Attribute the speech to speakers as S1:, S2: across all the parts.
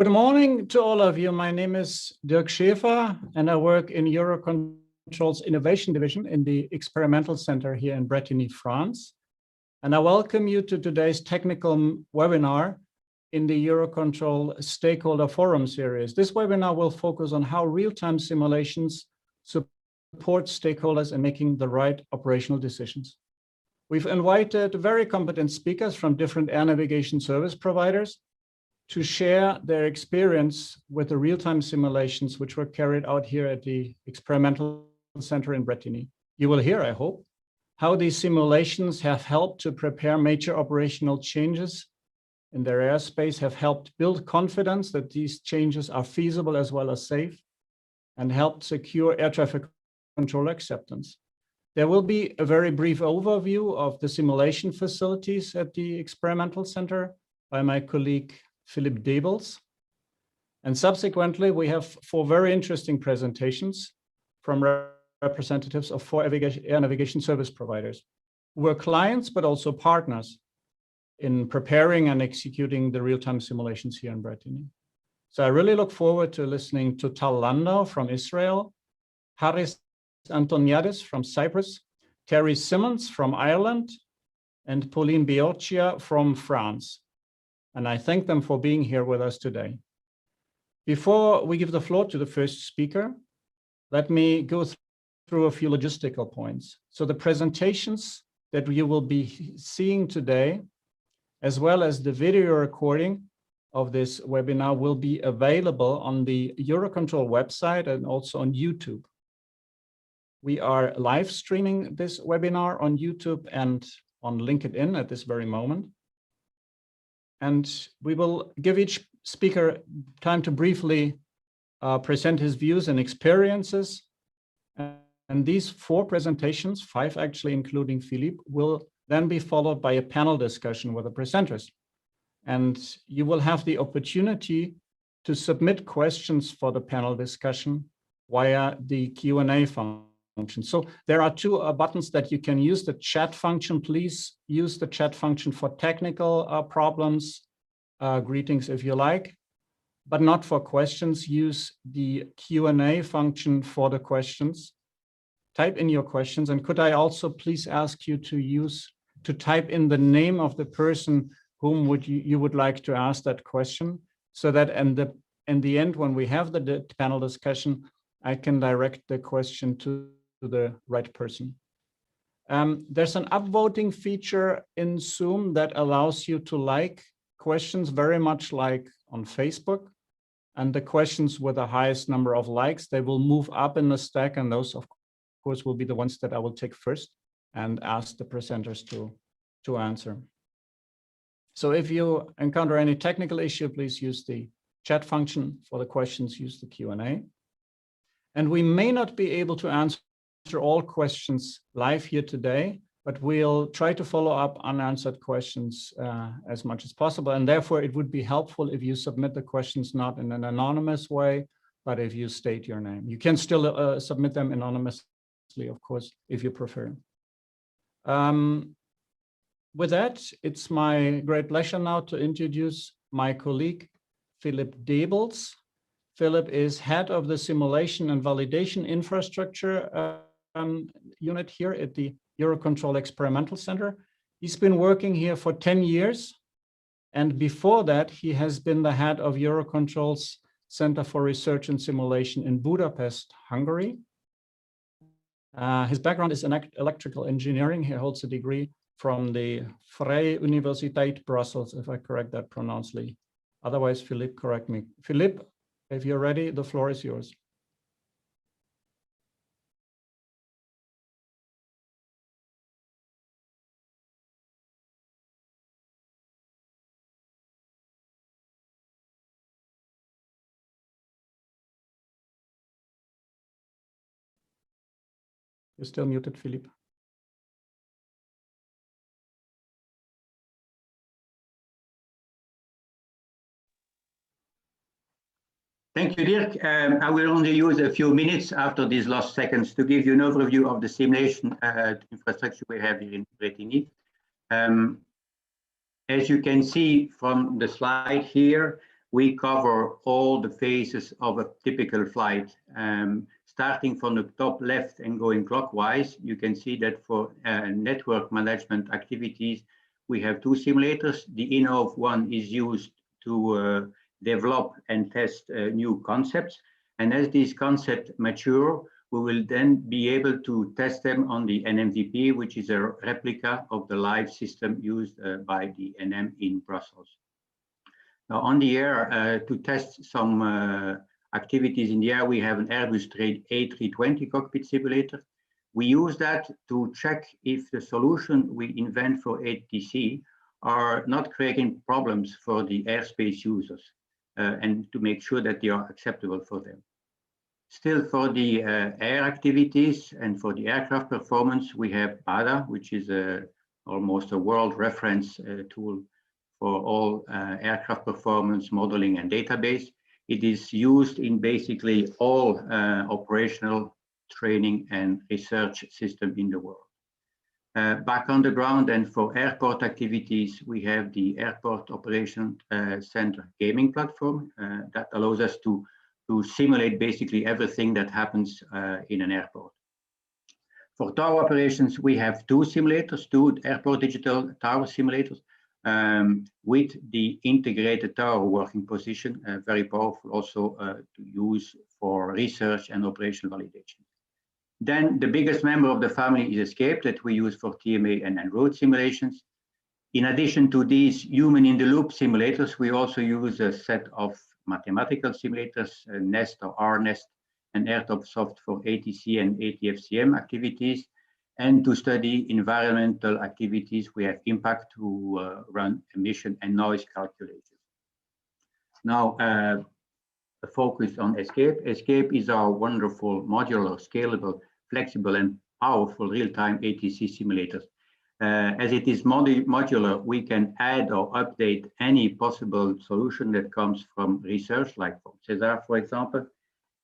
S1: Good morning to all of you. My name is Dirk Schäfer, and I work in EUROCONTROL's Innovation Division in the Experimental Center here in Bretigny, France. And I welcome you to today's technical webinar in the EUROCONTROL Stakeholder Forum series. This webinar will focus on how real-time simulations support stakeholders in making the right operational decisions. We've invited very competent speakers from different air navigation service providers to share their experience with the real-time simulations which were carried out here at the Experimental Center in Bretigny. You will hear, I hope, how these simulations have helped to prepare major operational changes in their airspace, have helped build confidence that these changes are feasible as well as safe, and helped secure air traffic control acceptance. There will be a very brief overview of the simulation facilities at the Experimental Center by my colleague Philip Debels. And subsequently, we have 4 very interesting presentations from representatives of 4 air navigation service providers who are clients, but also partners in preparing and executing the real-time simulations here in Bretigny. So I really look forward to listening to Tal Landau from Israel, Haris Antoniadis from Cyprus, Terry Simmons from Ireland, and Pauline Biocia from France. And I thank them for being here with us today. Before we give the floor to the first speaker, let me go through a few logistical points. So the presentations that you will be seeing today, as well as the video recording of this webinar, will be available on the EUROCONTROL website and also on YouTube. We are live streaming this webinar on YouTube and on LinkedIn at this very moment. And we will give each speaker time to briefly present his views and experiences. And these 4 presentations, 5 actually, including Philippe, will then be followed by a panel discussion with the presenters. And you will have the opportunity to submit questions for the panel discussion via the Q&A function. So there are 2 buttons that you can use. The chat function, please use the chat function for technical problems, greetings if you like, but not for questions. Use the Q&A function for the questions. Type in your questions, and could I also please ask you to type in the name of the person whom you would like to ask that question, so that in the end, when we have the panel discussion, I can direct the question to the right person. There's an upvoting feature in Zoom that allows you to like questions, very much like on Facebook. And the questions with the highest number of likes, they will move up in the stack, and those, of course, will be the ones that I will take first and ask the presenters to answer. So if you encounter any technical issue, please use the chat function. For the questions, use the Q&A. And we may not be able to answer all questions live here today, but we'll try to follow up unanswered questions as much as possible. And therefore, it would be helpful if you submit the questions not in an anonymous way, but if you state your name. You can still submit them anonymously, of course, if you prefer. With that, it's my great pleasure now to introduce my colleague, Philip Debels. Philip is head of the simulation and validation infrastructure unit here at the EUROCONTROL Experimental Center. He's been working here for 10 years. And before that, he has been the head of EUROCONTROL's Center for Research and Simulation in Budapest, Hungary. His background is in electrical engineering. He holds a degree from the Vrije Universiteit Brussels, if I correct that pronouncedly. Otherwise, Philippe, correct me. Philippe, if you're ready, the floor is yours. You're still muted, Philippe.
S2: Thank you, Dirk. I will only use a few minutes after these last seconds to give you an overview of the simulation infrastructure we have here in Bretigny. As you can see from the slide here, we cover all the phases of a typical flight. Starting from the top left and going clockwise, you can see that for network management activities, we have two simulators. The Innov one is used to develop and test new concepts. And as these concepts mature, we will then be able to test them on the NMVP, which is a replica of the live system used by the NM in Brussels. Now on the air, to test some activities in the air, we have an Airbus A320 cockpit simulator. We use that to check if the solution we invent for ATC are not creating problems for the airspace users and to make sure that they are acceptable for them. Still, for the air activities and for the aircraft performance, we have ADA, which is almost a world reference tool for all aircraft performance modeling and database. It is used in basically all operational training and research systems in the world. Back on the ground and for airport activities, we have the Airport Operation Center gaming platform that allows us to simulate basically everything that happens in an airport. For tower operations, we have two simulators, two airport digital tower simulators with the integrated tower working position, very powerful also to use for research and operational validation. Then the biggest member of the family is ESCAPE that we use for TMA and road simulations. In addition to these human-in-the-loop simulators, we also use a set of mathematical simulators, NEST or RNEST, and AirTopSoft for ATC and ATFCM activities. And to study environmental activities, we have impact to run emission and noise calculations. Now, a focus on ESCAPE. ESCAPE is our wonderful, modular, scalable, flexible, and powerful real-time ATC simulators. As it is modular, we can add or update any possible solution that comes from research, like from César, for example.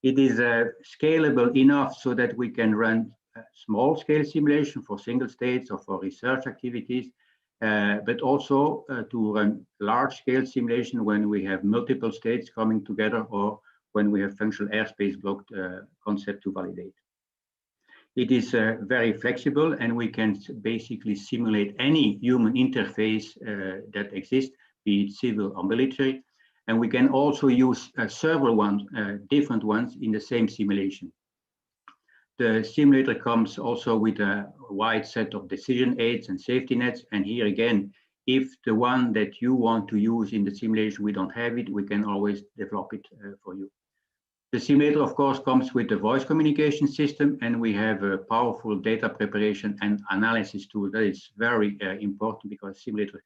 S2: It is scalable enough so that we can run small-scale simulation for single states or for research activities, but also to run large-scale simulation when we have multiple states coming together or when we have functional airspace blocked concept to validate. It is very flexible, and we can basically simulate any human interface that exists, be it civil or military. And we can also use several ones, different ones in the same simulation. The simulator comes also with a wide set of decision aids and safety nets. And here again, if the one that you want to use in the simulation, we don't have it, we can always develop it for you. The simulator, of course, comes with a voice communication system, and we have a powerful data preparation and analysis tool that is very important because simulator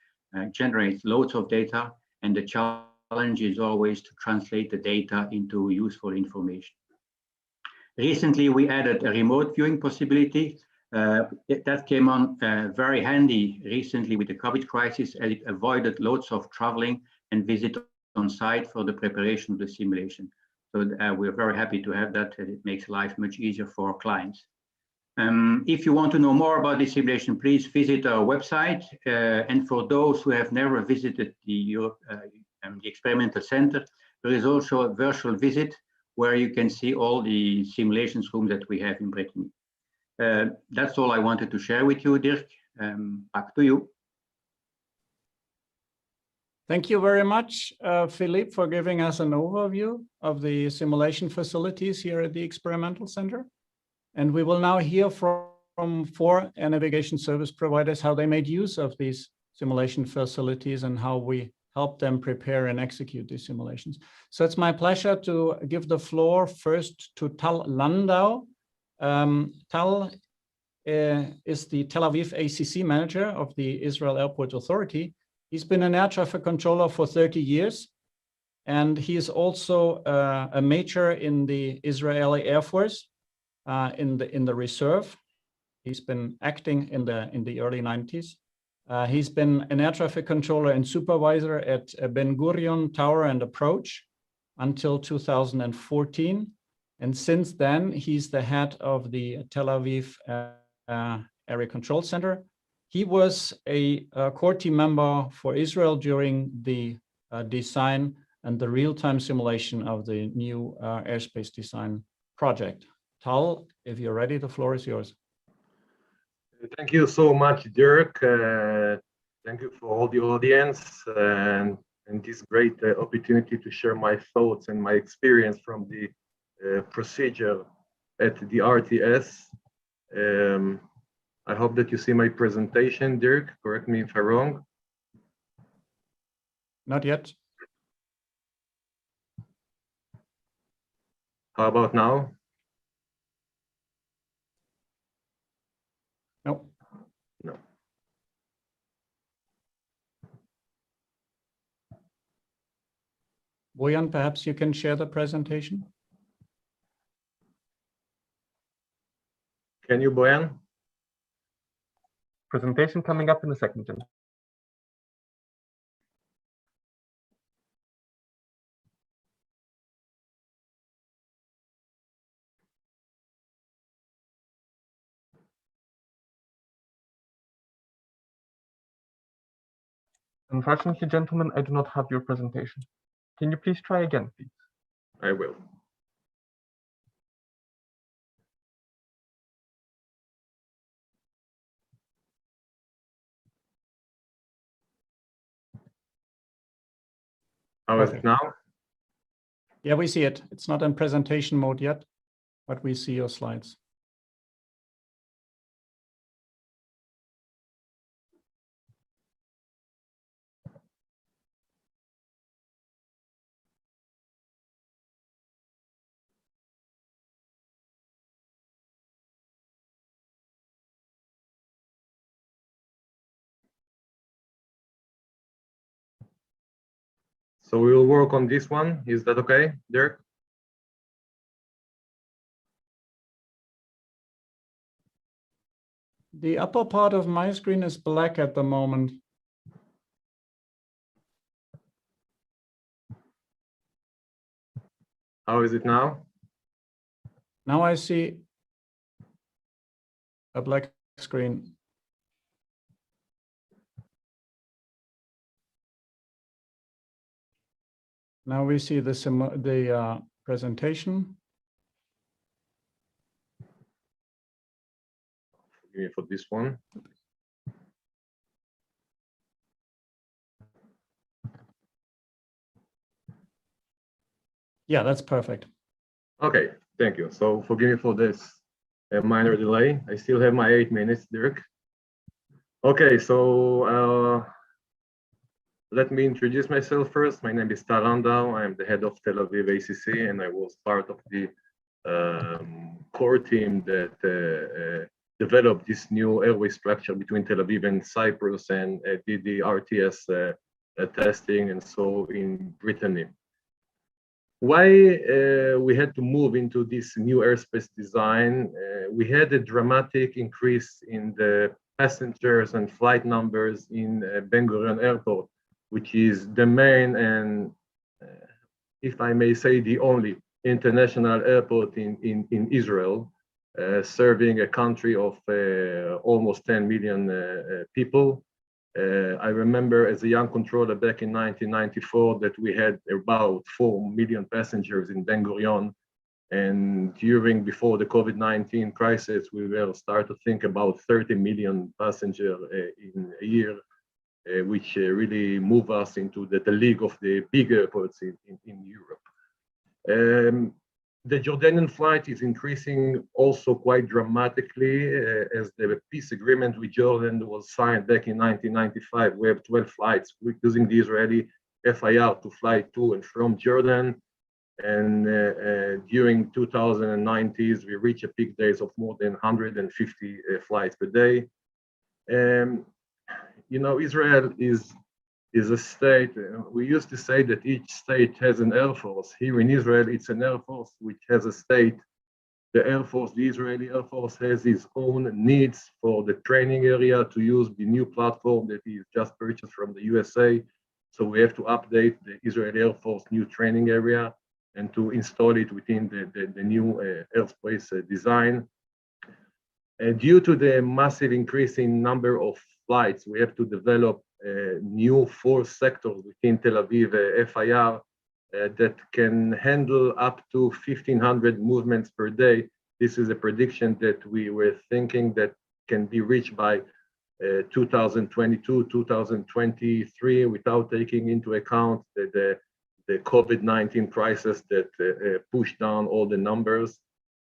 S2: generates loads of data, and the challenge is always to translate the data into useful information. Recently, we added a remote viewing possibility. That came on very handy recently with the COVID crisis, as it avoided loads of traveling and visit on site for the preparation of the simulation. So we're very happy to have that, and it makes life much easier for our clients. If you want to know more about this simulation, please visit our website. And for those who have never visited the experimental center, there is also a virtual visit where you can see all the simulations rooms that we have in Brittany. That's all I wanted to share with you, Dirk. Back to you.
S1: Thank you very much, Philippe, for giving us an overview of the simulation facilities here at the Experimental Center. And we will now hear from 4 air navigation service providers how they made use of these simulation facilities and how we help them prepare and execute these simulations. So it's my pleasure to give the floor first to Tal Landau. Tal is the Tel Aviv ACC manager of the Israel Airport Authority. He's been an air traffic controller for 30 years, and he is also a major in the Israeli Air Force in the reserve. He's been acting in the early 90s. He's been an air traffic controller and supervisor at Ben Gurion Tower and Approach until 2014. And since then, he's the head of the Tel Aviv Area Control Center. He was a core team member for Israel during the design and the real-time simulation of the new airspace design project. Tal, if you're ready, the floor is yours.
S3: Thank you so much, Dirk. Thank you for all the audience and this great opportunity to share my thoughts and my experience from the procedure at the RTS. I hope that you see my presentation, Dirk. Correct me if I'm wrong.
S1: Not yet.
S3: How about now?
S1: No.
S3: No.
S1: Bojan, perhaps you can share the presentation?
S3: Can you, Bojan?
S4: Presentation coming up in a second, Jim. Unfortunately, gentlemen, I do not have your presentation. Can you please try again, please?
S3: I will. How is it now?
S1: Yeah, we see it. It's not in presentation mode yet, but we see your slides.
S3: So we will work on this one. Is that okay, Dirk?
S1: The upper part of my screen is black at the moment.
S3: How is it now?
S1: Now I see a black screen. Now we see the presentation.
S3: Forgive me for this one.
S1: Yeah, that's perfect.
S3: Okay, thank you. So forgive me for this minor delay. I still have my 8 minutes, Dirk. Okay, so let me introduce myself first. My name is Tal Landau. I'm the head of Tel Aviv ACC, and I was part of the core team that developed this new airway structure between Tel Aviv and Cyprus, and did the RTS testing and so in Brittany. Why we had to move into this new airspace design? We had a dramatic increase in the passengers and flight numbers in Ben Gurion Airport, which is the main and, if I may say, the only international airport in Israel, serving a country of almost 10 million people. I remember as a young controller back in 1994 that we had about 4 million passengers in Ben Gurion. And before the COVID-19 crisis, we will start to think about 30 million passengers in a year, which really move us into the league of the big airports in Europe. The Jordanian flight is increasing also quite dramatically as the peace agreement with Jordan was signed back in 1995. We have 12 flights using the Israeli FIR to fly to and from Jordan. And during 2090s, we reach a peak days of more than 150 flights per day. You know, Israel is a state. We used to say that each state has an air force. Here in Israel, it's an air force which has a state. The air force, the Israeli air force, has its own needs for the training area to use the new platform that is just purchased from the USA. So we have to update the Israeli air force new training area and to install it within the new airspace design. Due to the massive increase in number of flights, we have to develop new 4 sectors within Tel Aviv FIR that can handle up to 1,500 movements per day. This is a prediction that we were thinking that can be reached by 2022, 2023, without taking into account the COVID-19 crisis that pushed down all the numbers.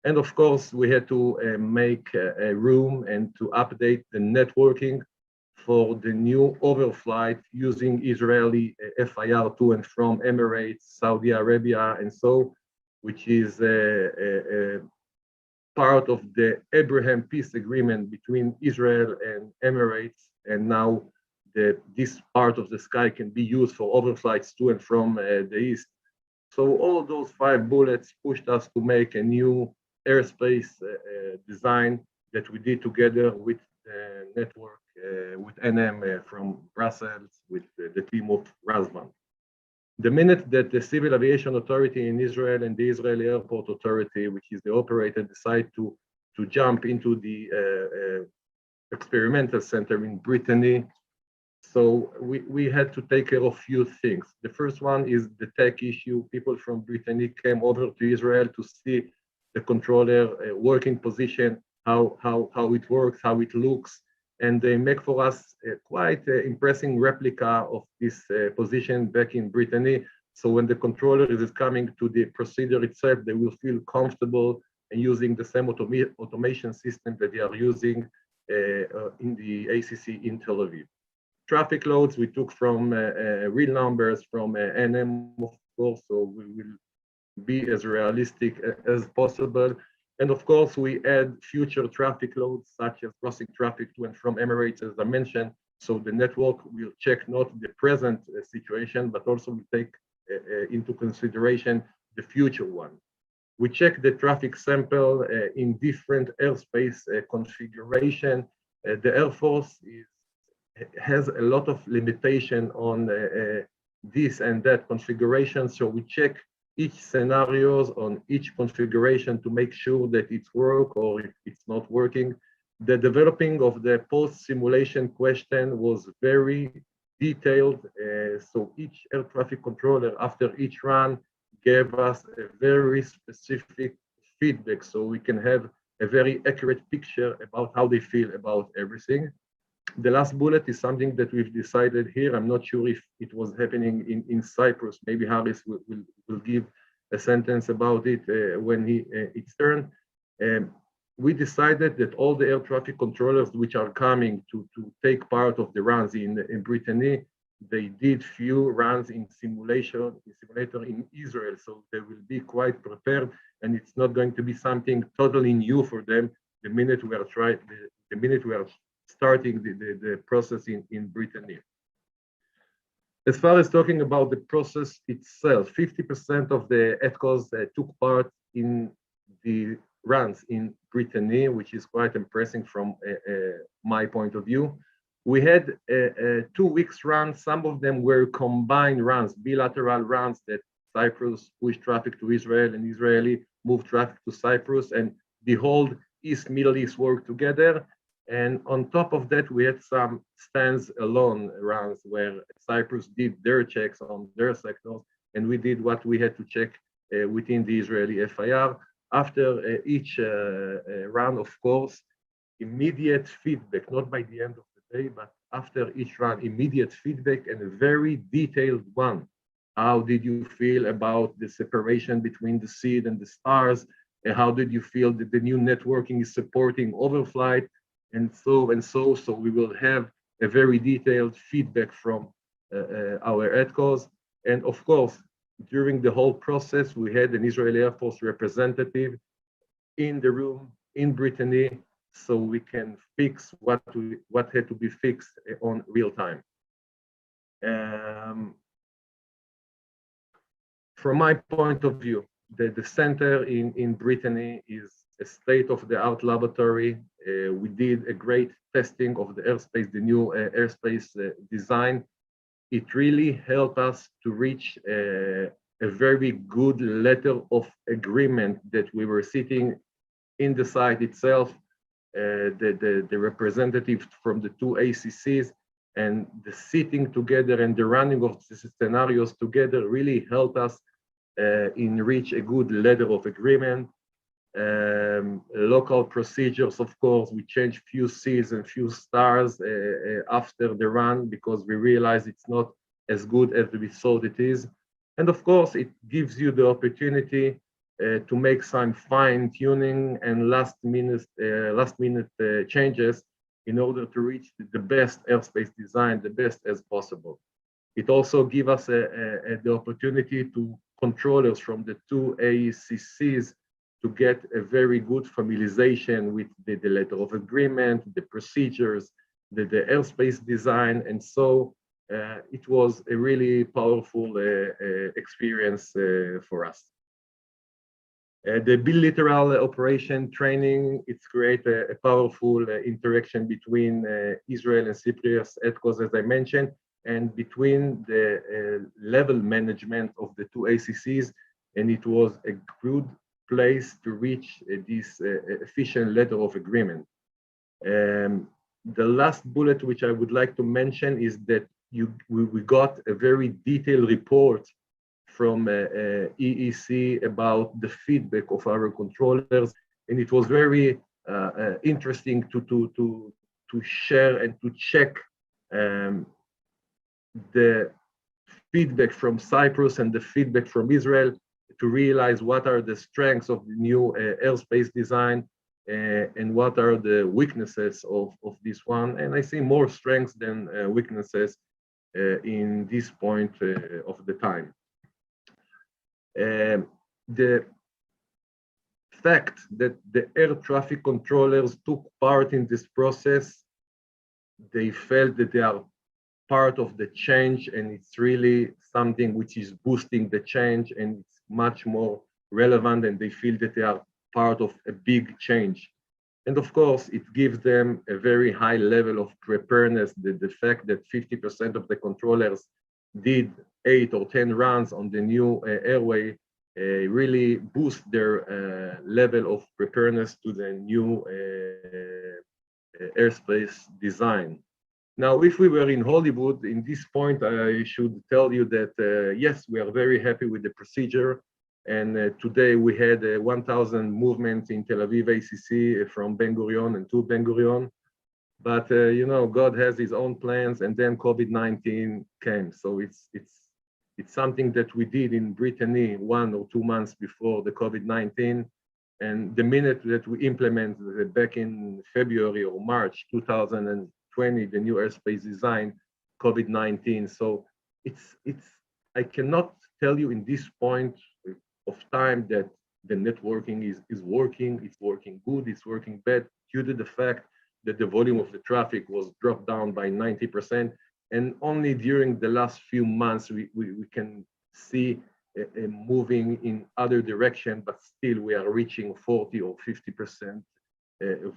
S3: And of course, we had to make a room and to update the networking for the new overflight using Israeli FIR to and from Emirates, Saudi Arabia, and so, which is a part of the Abraham peace agreement between Israel and Emirates, and now this part of the sky can be used for overflights to and from the east. So all of those 5 bullets pushed us to make a new airspace design that we did together with the network, with NM from Brussels, with the team of Razvan. The minute that the Civil Aviation Authority in Israel and the Israeli Airport Authority, which is the operator, decide to jump into the experimental center in Brittany, so we had to take care of few things. The first one is the tech issue. People from Brittany came over to Israel to see the controller working position, how it works, how it looks, and they make for us a quite impressive replica of this position back in Brittany. So when the controller is coming to the procedure itself, they will feel comfortable and using the same automation system that they are using in the ACC in Tel Aviv. Traffic loads we took from real numbers from NM, of course, so we will be as realistic as possible. And of course, we add future traffic loads, such as crossing traffic to and from Emirates, as I mentioned. So the network will check not the present situation, but also will take into consideration the future one. We check the traffic sample in different airspace configuration. The Air Force has a lot of limitation on this and that configuration. So we check each scenarios on each configuration to make sure that it's work or if it's not working. The developing of the post-simulation question was very detailed. So each air traffic controller after each run gave us a very specific feedback so we can have a very accurate picture about how they feel about everything. The last bullet is something that we've decided here. I'm not sure if it was happening in Cyprus. Maybe Harris will give a sentence about it when it's turned. We decided that all the air traffic controllers which are coming to take part of the runs in Brittany, they did few runs in simulator in Israel, so they will be quite prepared, and it's not going to be something totally new for them the minute we are starting the process in Brittany. As far as talking about the process itself, 50% of the ETCOs took part in the runs in Brittany, which is quite impressive from my point of view. We had 2 weeks runs. Some of them were combined runs, bilateral runs that Cyprus pushed traffic to Israel and Israeli moved traffic to Cyprus, and the whole Middle East worked together. And on top of that, we had some stands-alone runs where Cyprus did their checks on their sectors, and we did what we had to check within the Israeli FIR. After each run, of course, immediate feedback, not by the end of the day, but after each run, immediate feedback and a very detailed one. How did you feel about the separation between the seed and the stars? And how did you feel that the new networking is supporting overflight? And so we will have a very detailed feedback from our ETCOs. And of course, during the whole process, we had an Israeli Air Force representative in the room in Brittany, so we can fix what had to be fixed on real time. From my point of view, the center in Brittany is a state-of-the-art laboratory. We did a great testing of the airspace, the new airspace design. It really helped us to reach a very good letter of agreement that we were sitting in the site itself, the representatives from the 2 ACCs, and the sitting together and the running of the scenarios together really helped us in reach a good letter of agreement. Local procedures, of course, we changed few C's and few stars after the run because we realized it's not as good as we thought it is. And of course, it gives you the opportunity to make some fine tuning and last minute changes in order to reach the best airspace design, the best as possible. It also gives us the opportunity to controllers from the two AECCs to get a very good familiarization with the letter of agreement, the procedures, the airspace design, and so it was a really powerful experience for us. The bilateral operation training, it's create a powerful interaction between Israel and Cyprus, ETCOS, as I mentioned, and between the level management of the two ACCs, and it was a good place to reach this efficient letter of agreement. The last bullet which I would like to mention is that we got a very detailed report from EEC about the feedback of our controllers, and it was very interesting to share and to check the feedback from Cyprus and the feedback from Israel to realize what are the strengths of the new airspace design and what are the weaknesses of this one. And I see more strengths than weaknesses in this point of the time. The fact that the air traffic controllers took part in this process, they felt that they are part of the change, and it's really something which is boosting the change, and it's much more relevant, and they feel that they are part of a big change. And of course, it gives them a very high level of preparedness. The fact that 50% of the controllers did 8 or 10 runs on the new airway really boost their level of preparedness to the new airspace design. Now, if we were in Hollywood, in this point, I should tell you that, yes, we are very happy with the procedure. And today we had 1,000 movements in Tel Aviv ACC from Ben Gurion and to Ben Gurion. But, you know, God has his own plans, and then COVID-19 came. So it's something that we did in Brittany 1 or 2 months before the COVID-19. And the minute that we implemented back in February or March 2020, the new airspace design, COVID-19. So I cannot tell you in this point of time that the networking is working, it's working good, it's working bad, due to the fact that the volume of the traffic was dropped down by 90%. And only during the last few months, we can see moving in other direction, but still we are reaching 40 or 50%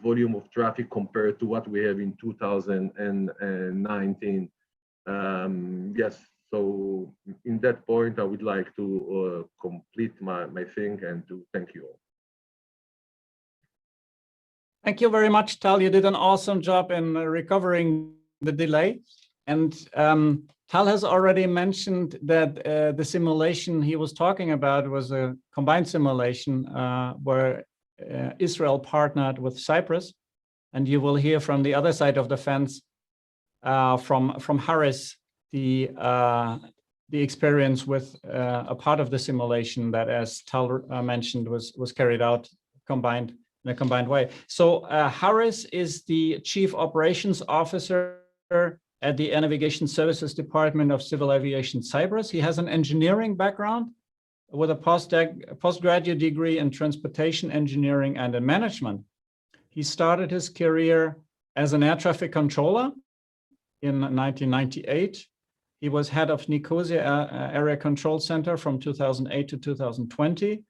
S3: volume of traffic compared to what we have in 2019. Yes, so in that point, I would like to complete my thing and to thank you all.
S1: Thank you very much, Tal. You did an awesome job in recovering the delay. And Tal has already mentioned that the simulation he was talking about was a combined simulation where Israel partnered with Cyprus. And you will hear from the other side of the fence from Harris the experience with a part of the simulation that, as Tal mentioned, was carried out combined in a combined way. So Harris is the Chief Operations Officer at the Air Navigation Services Department of Civil Aviation Cyprus. He has an engineering background with a postgraduate degree in transportation engineering and in management. He started his career as an air traffic controller in 1998. He was head of Nicosia Area Control Center from 2008 to 2020.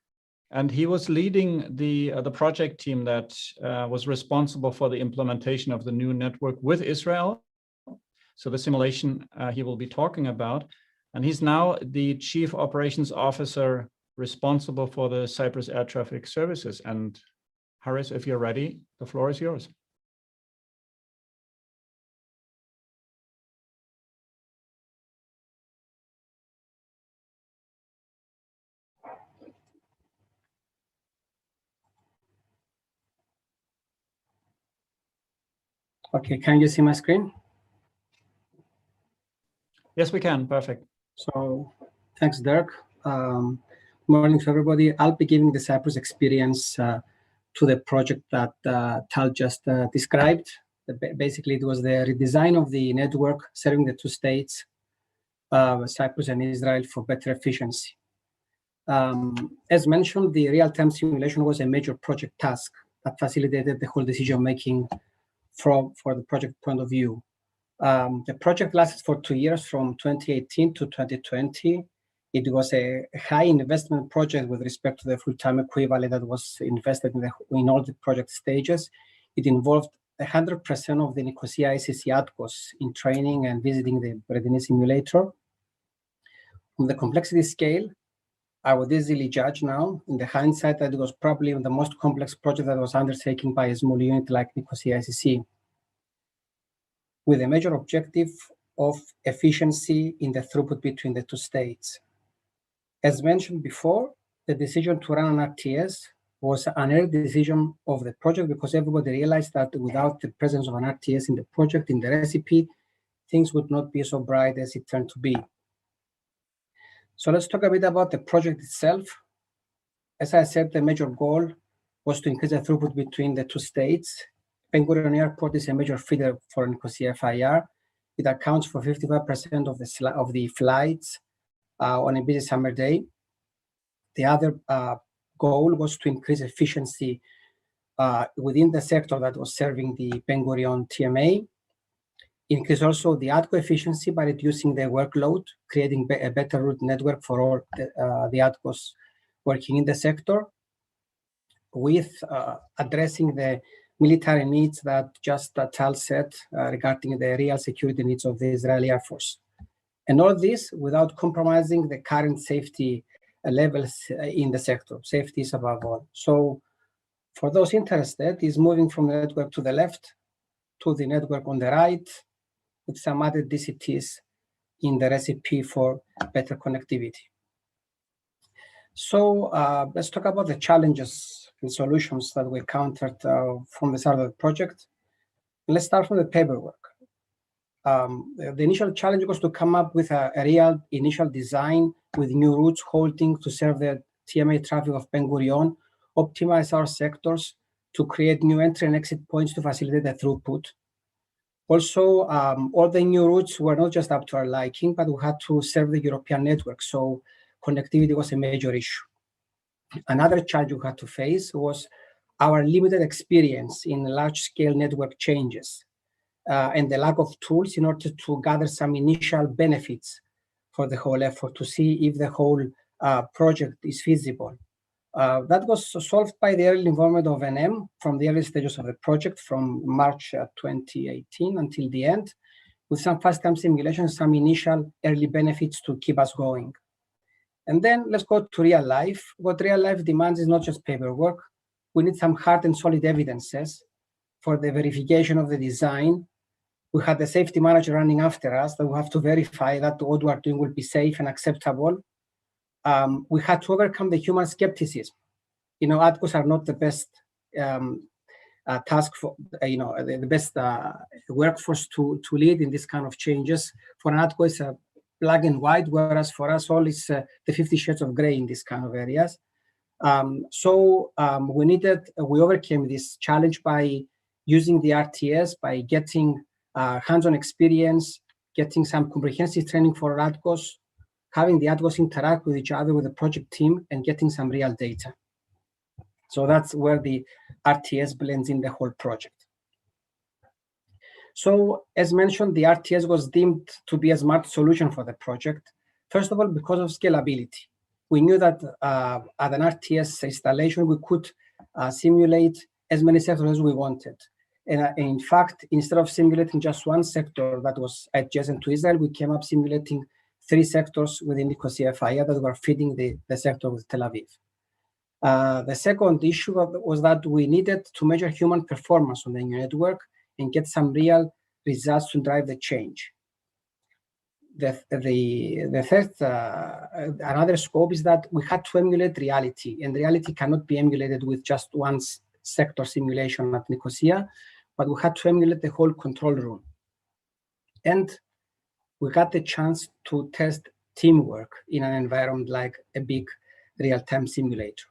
S1: And he was leading the project team that was responsible for the implementation of the new network with Israel. So the simulation he will be talking about. And he's now the Chief Operations Officer responsible for the Cyprus Air Traffic Services. And Harris, if you're ready, the floor is yours.
S5: Okay, can you see my screen?
S1: Yes, we can. Perfect.
S5: So thanks, Dirk. Morning to everybody. I'll be giving the Cyprus experience to the project that Tal just described. Basically, it was the redesign of the network serving the two states, Cyprus and Israel, for better efficiency. As mentioned, the real-time simulation was a major project task that facilitated the whole decision-making for the project point of view. The project lasted for 2 years, from 2018 to 2020. It was a high investment project with respect to the full-time equivalent that was invested in all the project stages. It involved 100% of the Nicosia ICC ADCOs in training and visiting the Brettini simulator. On the complexity scale, I would easily judge now, in the hindsight, that it was probably the most complex project that was undertaken by a small unit like Nicosia ICC, with a major objective of efficiency in the throughput between the two states. As mentioned before, the decision to run an RTS was an early decision of the project because everybody realized that without the presence of an RTS in the project, in the recipe, things would not be so bright as it turned to be. So let's talk a bit about the project itself. As I said, the major goal was to increase the throughput between the two states. Ben Gurion Airport is a major feeder for Nicosia FIR. It accounts for 55% of the flights on a busy summer day. The other goal was to increase efficiency within the sector that was serving the Ben Gurion TMA. Increase also the ADCO efficiency by reducing the workload, creating a better route network for all the ADCOs working in the sector, with addressing the military needs that just Tal said regarding the real security needs of the Israeli Air Force. And all this without compromising the current safety levels in the sector. Safety is above all. So for those interested, is moving from the network to the left to the network on the right, with some added DCTs in the recipe for better connectivity. So let's talk about the challenges and solutions that we encountered from the start of the project. Let's start from the paperwork. The initial challenge was to come up with a real initial design with new routes halting to serve the TMA traffic of Ben Gurion, optimize our sectors to create new entry and exit points to facilitate the throughput. Also, all the new routes were not just up to our liking, but we had to serve the European network, so connectivity was a major issue. Another challenge we had to face was our limited experience in large-scale network changes and the lack of tools in order to gather some initial benefits for the whole effort to see if the whole project is feasible. That was solved by the early involvement of NM from the early stages of the project from March 2018 until the end, with some fast-time simulations, some initial early benefits to keep us going. And then let's go to real life. What real life demands is not just paperwork. We need some hard and solid evidences for the verification of the design. We had the safety manager running after us that we have to verify that what we are doing will be safe and acceptable. We had to overcome the human skepticism. ADCOs are not the best task for, the best workforce to lead in this kind of changes. For an ADCO, it's a black and white, whereas for us all, it's the 50 shades of gray in this kind of areas. We overcame this challenge by using the RTS, by getting hands-on experience, getting some comprehensive training for ADCOs, having the ADCOs interact with each other with the project team, and getting some real data. So that's where the RTS blends in the whole project. So as mentioned, the RTS was deemed to be a smart solution for the project. First of all, because of scalability. We knew that at an RTS installation, we could simulate as many sectors as we wanted. And in fact, instead of simulating just one sector that was adjacent to Israel, we came up simulating 3 sectors within Nicosia FIR that were feeding the sector with Tel Aviv. The second issue was that we needed to measure human performance on the new network and get some real results to drive the change. The third, another scope is that we had to emulate reality, and reality cannot be emulated with just one sector simulation at Nicosia. but we had to emulate the whole control room. And we got the chance to test teamwork in an environment like a big real-time simulator.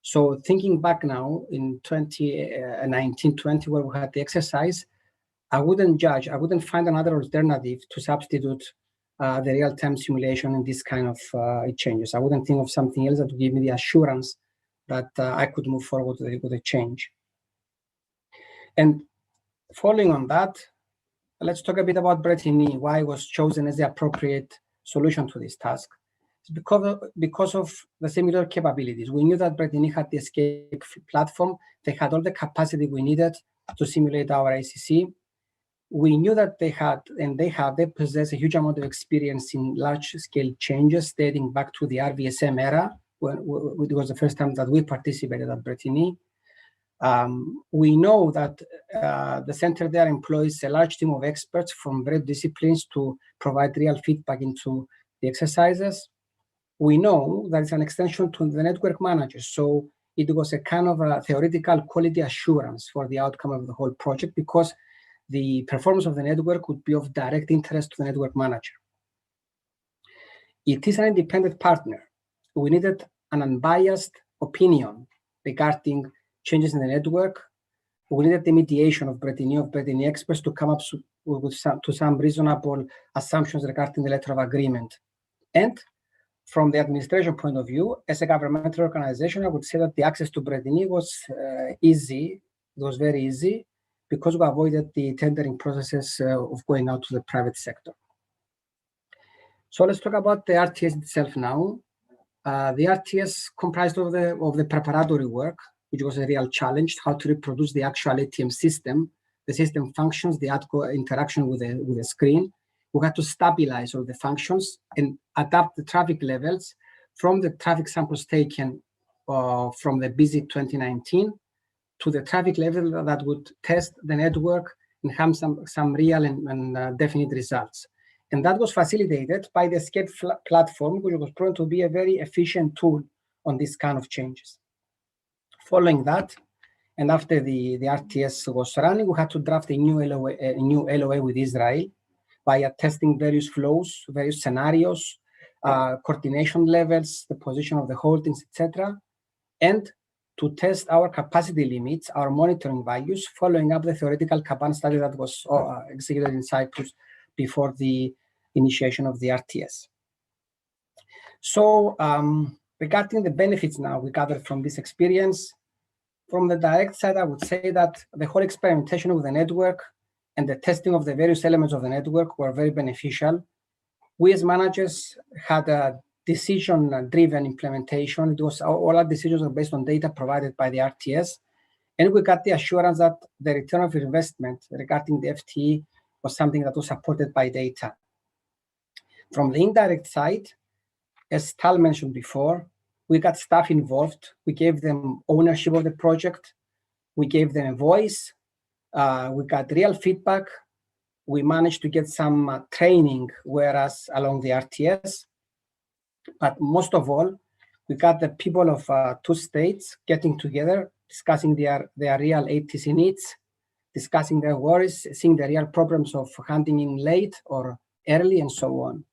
S5: So thinking back now in 2019-20, where we had the exercise, I wouldn't find another alternative to substitute the real-time simulation in this kind of changes. I wouldn't think of something else that would give me the assurance that I could move forward with a change. And following on that, let's talk a bit about Bretigny, why it was chosen as the appropriate solution to this task. It's because of the similar capabilities. We knew that Bretigny had the escape platform. They had all the capacity we needed to simulate our ACC. We knew that they possess a huge amount of experience in large-scale changes dating back to the RVSM era, when it was the first time that we participated at Bretigny. We know that the center there employs a large team of experts from various disciplines to provide real feedback into the exercises. We know that it's an extension to the network managers, so it was a kind of a theoretical quality assurance for the outcome of the whole project, because the performance of the network would be of direct interest to the network manager. It is an independent partner. We needed an unbiased opinion regarding changes in the network. We needed the mediation of Bretigny experts to come up with some reasonable assumptions regarding the letter of agreement. And from the administration point of view, as a governmental organization, I would say that the access to Bretigny was easy. It was very easy because we avoided the tendering processes of going out to the private sector. So let's talk about the RTS itself now. The RTS comprised of the preparatory work, which was a real challenge, how to reproduce the actual ATM system, the system functions, the interaction with the screen. We had to stabilize all the functions and adapt the traffic levels from the traffic samples taken from the busy 2019 to the traffic level that would test the network and have some real and definite results. And that was facilitated by the escape platform, which was proven to be a very efficient tool on this kind of changes. Following that, and after the RTS was running, we had to draft a new LOA with Israel via testing various flows, various scenarios, coordination levels, the position of the holdings, etc., and to test our capacity limits, our monitoring values, following up the theoretical Kaban study that was executed in Cyprus before the initiation of the RTS. So regarding the benefits now we gathered from this experience, from the direct side, I would say that the whole experimentation with the network and the testing of the various elements of the network were very beneficial. We as managers had a decision-driven implementation. It was all our decisions were based on data provided by the RTS, and we got the assurance that the return of investment regarding the FTE was something that was supported by data. From the indirect side, as Tal mentioned before, we got staff involved. We gave them ownership of the project. We gave them a voice. We got real feedback. We managed to get some training, whereas along the RTS. But most of all, we got the people of two states getting together, discussing their real ATC needs, discussing their worries, seeing the real problems of handing in late or early, and so on.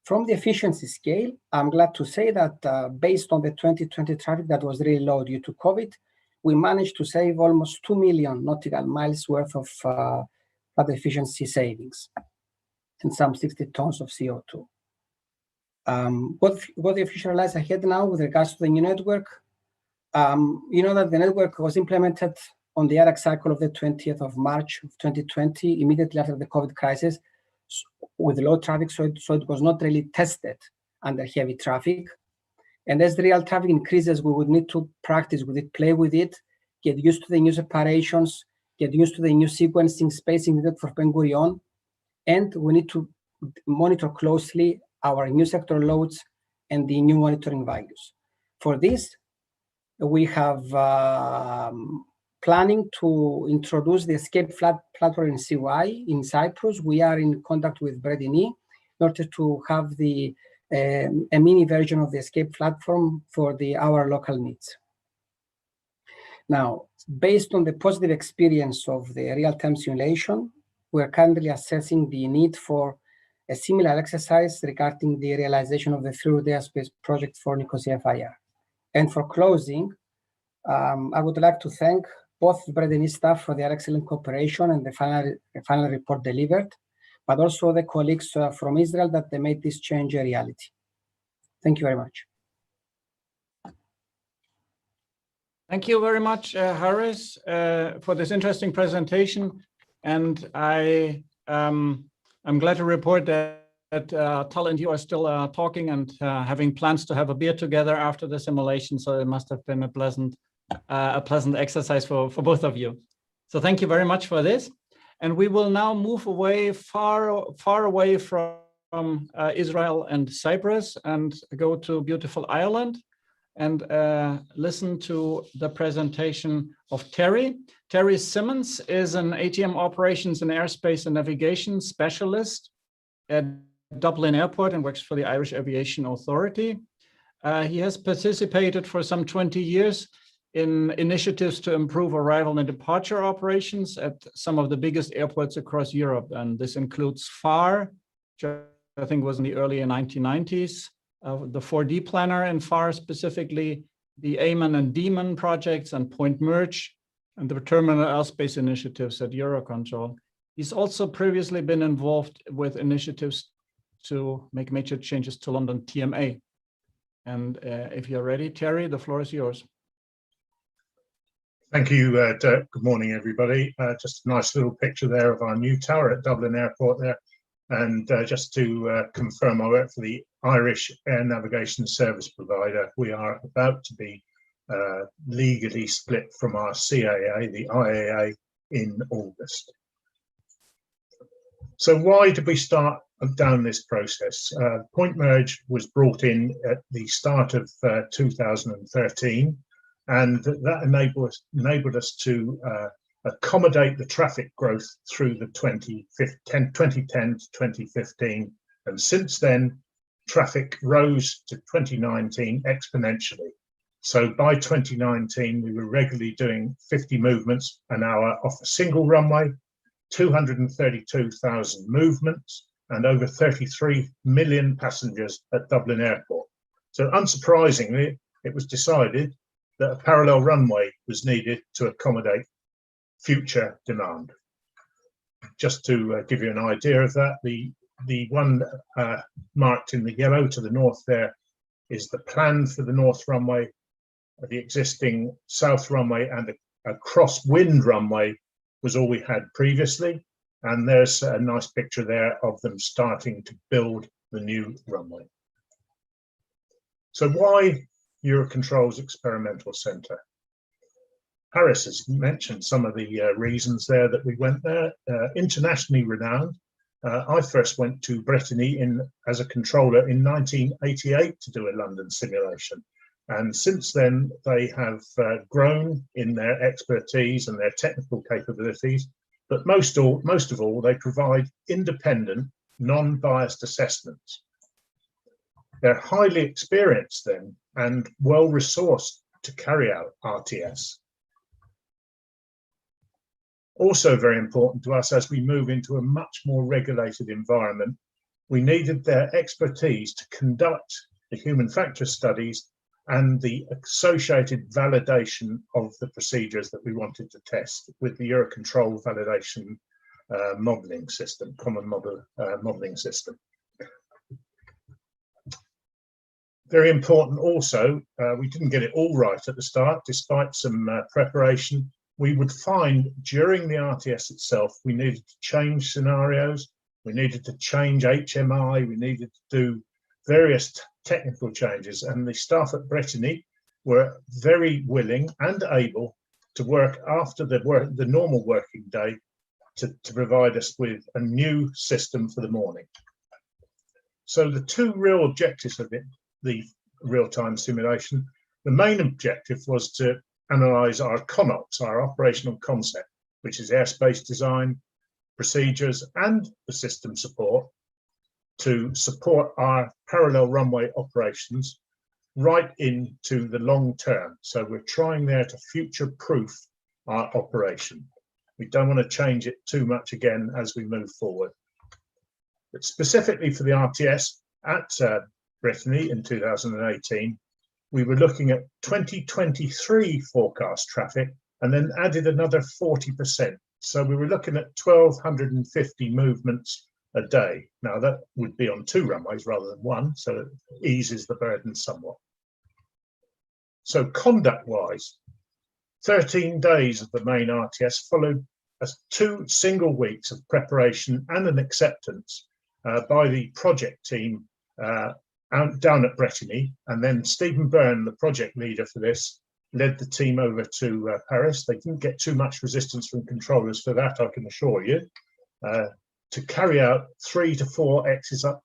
S5: From the efficiency scale, I'm glad to say that based on the 2020 traffic that was really low due to COVID, we managed to save almost 2 million nautical miles worth of efficiency savings and some 60 tons of CO2. What the official lies ahead now with regards to the new network, you know that the network was implemented on the RX cycle of the 20th of March of 2020, immediately after the COVID crisis, with low traffic, so it was not really tested under heavy traffic. And as the real traffic increases, we would need to practice with it, play with it, get used to the new separations, get used to the new sequencing, spacing needed for Ben Gurion, and we need to monitor closely our new sector loads and the new monitoring values. For this, we have planning to introduce the escape platform in CY in Cyprus. We are in contact with Bretigny in order to have a mini version of the escape platform for our local needs. Now, based on the positive experience of the real-time simulation, we're currently assessing the need for a similar exercise regarding the realization of the through airspace project for Nicosia FIR. And for closing, I would like to thank both Brittany staff for their excellent cooperation and the final report delivered, but also the colleagues from Israel that they made this change a reality. Thank you very much.
S1: Thank you very much, Harris, for this interesting presentation. And I'm glad to report that Tal and you are still talking and having plans to have a beer together after the simulation. So it must have been a pleasant exercise for both of you. So thank you very much for this. And we will now move away far away from Israel and Cyprus and go to beautiful Ireland and listen to the presentation of Terry. Terry Simmons is an ATM operations and airspace and navigation specialist at Dublin Airport and works for the Irish Aviation Authority. He has participated for some 20 years in initiatives to improve arrival and departure operations at some of the biggest airports across Europe. And this includes FAR, which I think was in the early 1990s, the 4D planner in FAR specifically, the Amon and Demon projects and Point Merge, and the terminal airspace initiatives at EUROCONTROL. He's also previously been involved with initiatives to make major changes to London TMA. And if you're ready, Terry, the floor is yours.
S6: Thank you, Dirk. Good morning, everybody. Just a nice little picture there of our new tower at Dublin Airport there. And just to confirm, I work for the Irish Air Navigation Service Provider. We are about to be legally split from our CAA, the IAA, in August. So why did we start down this process? Point Merge was brought in at the start of 2013, and that enabled us to accommodate the traffic growth through the 2010 to 2015. And since then, traffic rose to 2019 exponentially. So by 2019, we were regularly doing 50 movements an hour off a single runway, 232,000 movements, and over 33 million passengers at Dublin Airport. So unsurprisingly, it was decided that a parallel runway was needed to accommodate future demand. Just to give you an idea of that, the one marked in the yellow to the north there is the plan for the north runway, the existing south runway, and a crosswind runway was all we had previously. And there's a nice picture there of them starting to build the new runway. So why EUROCONTROL's Experimental Centre? Harris has mentioned some of the reasons there that we went there. Internationally renowned. I first went to Brittany as a controller in 1988 to do a London simulation. And since then, they have grown in their expertise and their technical capabilities. But most of all, they provide independent, non-biased assessments. They're highly experienced then and well-resourced to carry out RTS. Also very important to us as we move into a much more regulated environment, we needed their expertise to conduct the human factor studies and the associated validation of the procedures that we wanted to test with the EUROCONTROL validation modeling system, common model modeling system. Very important also, we didn't get it all right at the start, despite some preparation. We would find during the RTS itself, we needed to change scenarios, we needed to change HMI, we needed to do various technical changes, and the staff at Brittany were very willing and able to work after the normal working day to provide us with a new system for the morning. So the two real objectives of it, the real-time simulation, the main objective was to analyze our CONOPS, our operational concept, which is airspace design, procedures, and the system support, to support our parallel runway operations right into the long term. So we're trying there to future-proof our operation. We don't want to change it too much again as we move forward. But specifically for the RTS at Brittany in 2018, we were looking at 2023 forecast traffic and then added another 40%. So we were looking at 1,250 movements a day. Now that would be on 2 runways rather than 1, so it eases the burden somewhat. So conduct-wise, 13 days of the main RTS followed as 2 single weeks of preparation and an acceptance by the project team down at Brittany, and then Stephen Byrne, the project leader for this, led the team over to Paris. They didn't get too much resistance from controllers for that, I can assure you, to carry out 3 to 4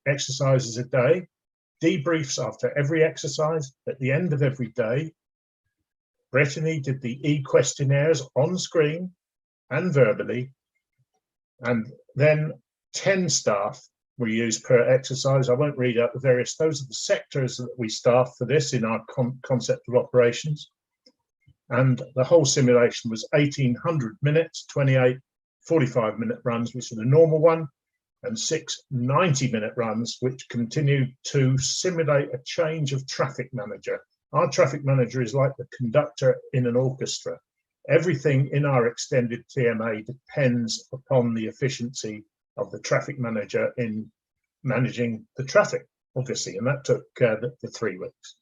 S6: exercises a day, debriefs after every exercise. At the end of every day, Brittany did the e-questionnaires on screen and verbally, and then 10 staff were used per exercise. I won't read out the various, those are the sectors that we staff for this in our concept of operations. And the whole simulation was 1,800 minutes, 28 45-minute runs, which are the normal one, and 6 90-minute runs, which continued to simulate a change of traffic manager. Our traffic manager is like the conductor in an orchestra. Everything in our extended TMA depends upon the efficiency of the traffic manager in managing the traffic, obviously, and that took the 3 weeks.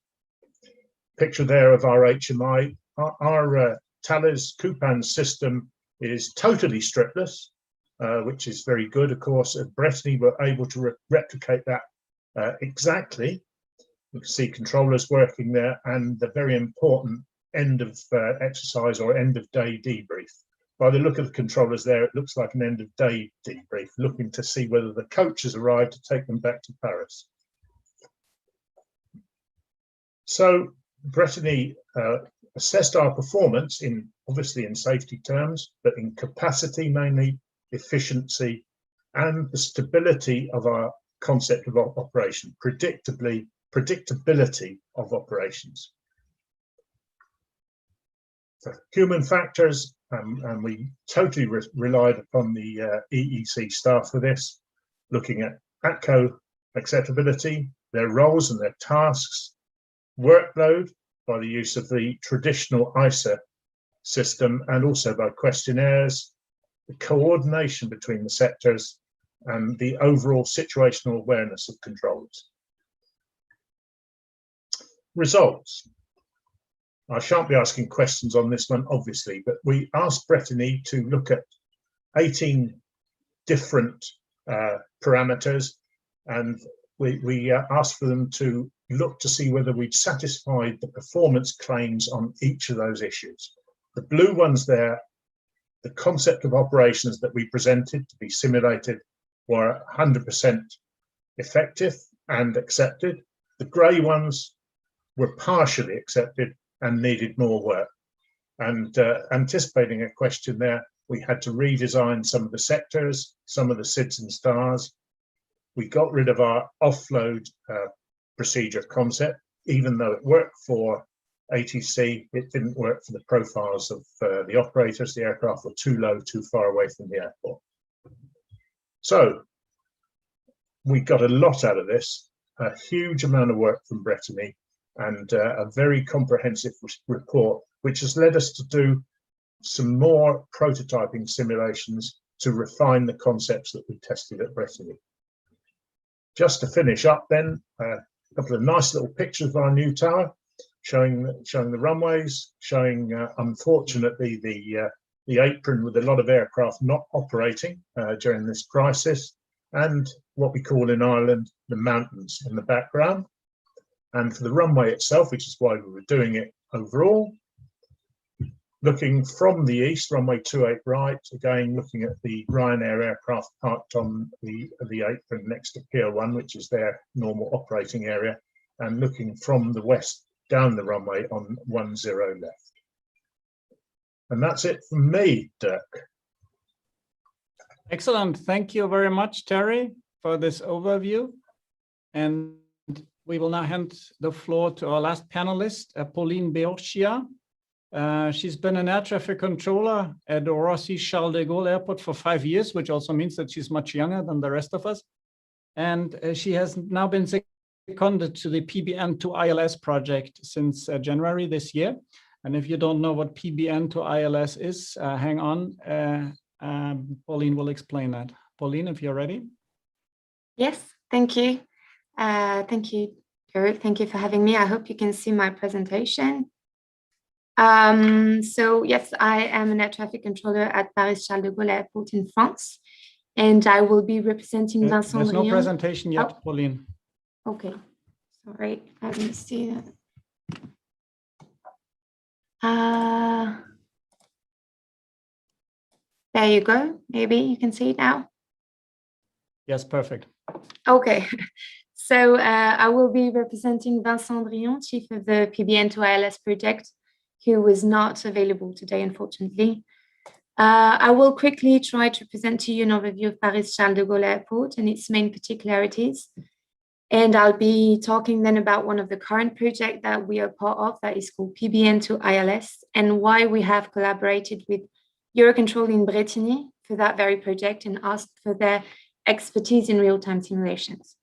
S6: Picture there of our HMI. Our Thales Coupan system is totally stripless, which is very good. Of course, at Brittany, we're able to replicate that exactly. You can see controllers working there and the very important end of exercise or end of day debrief. By the look of the controllers there, it looks like an end of day debrief, looking to see whether the coach has arrived to take them back to Paris. So Brittany assessed our performance obviously in safety terms, but in capacity mainly, efficiency, and the stability of our concept of operation, predictability of operations. For human factors, and we totally relied upon the EEC staff for this, looking at ATCO acceptability, their roles and their tasks, workload by the use of the traditional ISA system, and also by questionnaires, the coordination between the sectors, and the overall situational awareness of controllers. Results. I shan't be asking questions on this one, obviously, but we asked Brittany to look at 18 different parameters, and we asked for them to look to see whether we'd satisfied the performance claims on each of those issues. The blue ones there, the concept of operations that we presented to be simulated were 100% effective and accepted. The grey ones were partially accepted and needed more work. And anticipating a question there, we had to redesign some of the sectors, some of the SIDS and stars. We got rid of our offload procedure concept. Even though it worked for ATC, it didn't work for the profiles of the operators. The aircraft were too low, too far away from the airport. So we got a lot out of this, a huge amount of work from Brittany, and a very comprehensive report, which has led us to do some more prototyping simulations to refine the concepts that we tested at Brittany. Just to finish up then, a couple of nice little pictures of our new tower, showing the runways, showing unfortunately the apron with a lot of aircraft not operating during this crisis, and what we call in Ireland the mountains in the background. And for the runway itself, which is why we were doing it overall, looking from the east, runway 28 right, again looking at the Ryanair aircraft parked on the apron next to Pier 1, which is their normal operating area, and looking from the west down the runway on 10 left. And that's it from me, Dirk.
S1: Excellent. Thank you very much, Terry, for this overview. And we will now hand the floor to our last panelist, Pauline Beorchia. She's been an air traffic controller at the Roissy Charles de Gaulle Airport for 5 years, which also means that she's much younger than the rest of us. And she has now been seconded to the PBN to ILS project since January this year. And if you don't know what PBN to ILS is, hang on, Pauline will explain that. Pauline, if you're ready.
S7: Yes, thank you. Thank you, Eric. Thank you for having me. I hope you can see my presentation. So yes, I am an air traffic controller at Paris Charles de Gaulle Airport in France, and I will be representing Vincent
S1: There's no
S7: Briand.
S1: presentation yet,
S7: Oh.
S1: Pauline.
S7: Okay, sorry, let me see that. There you go. Maybe you can see it now.
S1: Yes, perfect.
S7: Okay, so I will be representing Vincent Briand, chief of the PBN to ILS project, who was not available today, unfortunately. I will quickly try to present to you an overview of Paris Charles de Gaulle Airport and its main particularities. And I'll be talking then about one of the current projects that we are part of that is called PBN to ILS and why we have collaborated with EUROCONTROL in Bretigny for that very project and asked for their expertise in real-time simulations.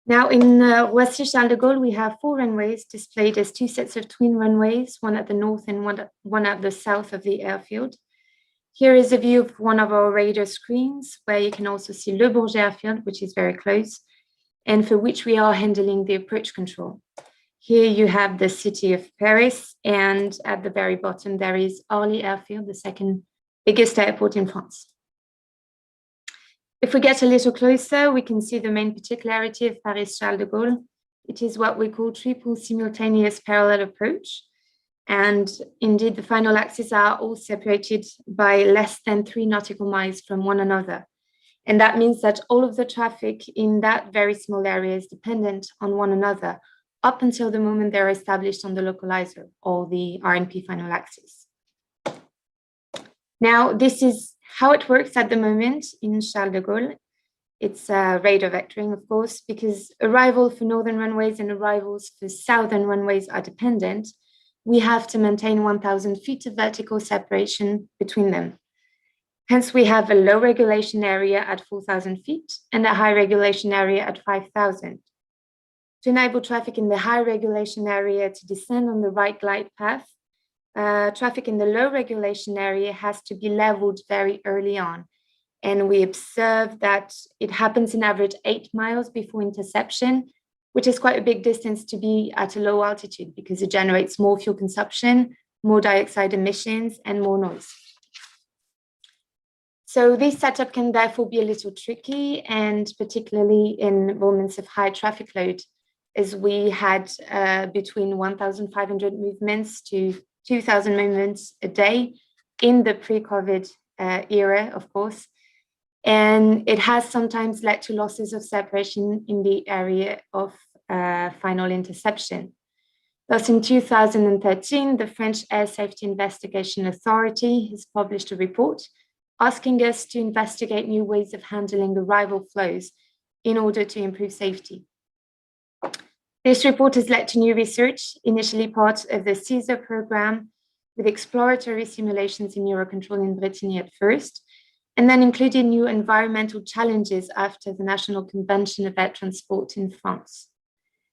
S7: Now in Roissy Charles de Gaulle, we have 4 runways displayed as 2 sets of twin runways, one at the north and one at the south of the airfield. Here is a view of one of our radar screens, where you can also see Le Bourget airfield, which is very close, and for which we are handling the approach control. Here you have the city of Paris, and at the very bottom, there is Orly airfield, the second biggest airport in France. If we get a little closer, we can see the main particularity of Paris Charles de Gaulle. It is what we call triple simultaneous parallel approach. And indeed, the final axes are all separated by less than 3 nautical miles from one another. And that means that all of the traffic in that very small area is dependent on one another up until the moment they're established on the localizer or the RNP final axis. Now, this is how it works at the moment in Charles de Gaulle. It's radar vectoring, of course, because arrival for northern runways and arrivals for southern runways are dependent. We have to maintain 1,000 feet of vertical separation between them. Hence, we have a low regulation area at 4,000 feet and a high regulation area at 5,000. To enable traffic in the high regulation area to descend on the right glide path, traffic in the low regulation area has to be leveled very early on. And we observe that it happens in average 8 miles before interception, which is quite a big distance to be at a low altitude because it generates more fuel consumption, more dioxide emissions, and more noise. So this setup can therefore be a little tricky, and particularly in moments of high traffic load, as we had between 1,500 movements to 2,000 movements a day in the pre-COVID era, of course. And it has sometimes led to losses of separation in the area of final interception. Thus, in 2013, the French Air Safety Investigation Authority has published a report asking us to investigate new ways of handling arrival flows in order to improve safety. This report has led to new research, initially part of the CESAR program, with exploratory simulations in EUROCONTROL in Brittany at first, and then included new environmental challenges after the National Convention of Air Transport in France.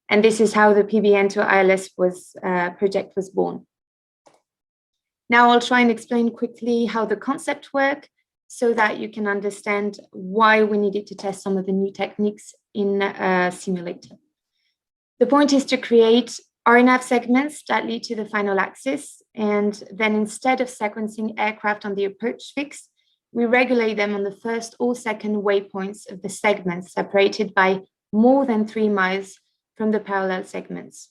S7: And this is how the PBN to ILS project was born. Now I'll try and explain quickly how the concept works so that you can understand why we needed to test some of the new techniques in a simulator. The point is to create RNAV segments that lead to the final axis, and then instead of sequencing aircraft on the approach fix, we regulate them on the first or second waypoints of the segments separated by more than 3 miles from the parallel segments.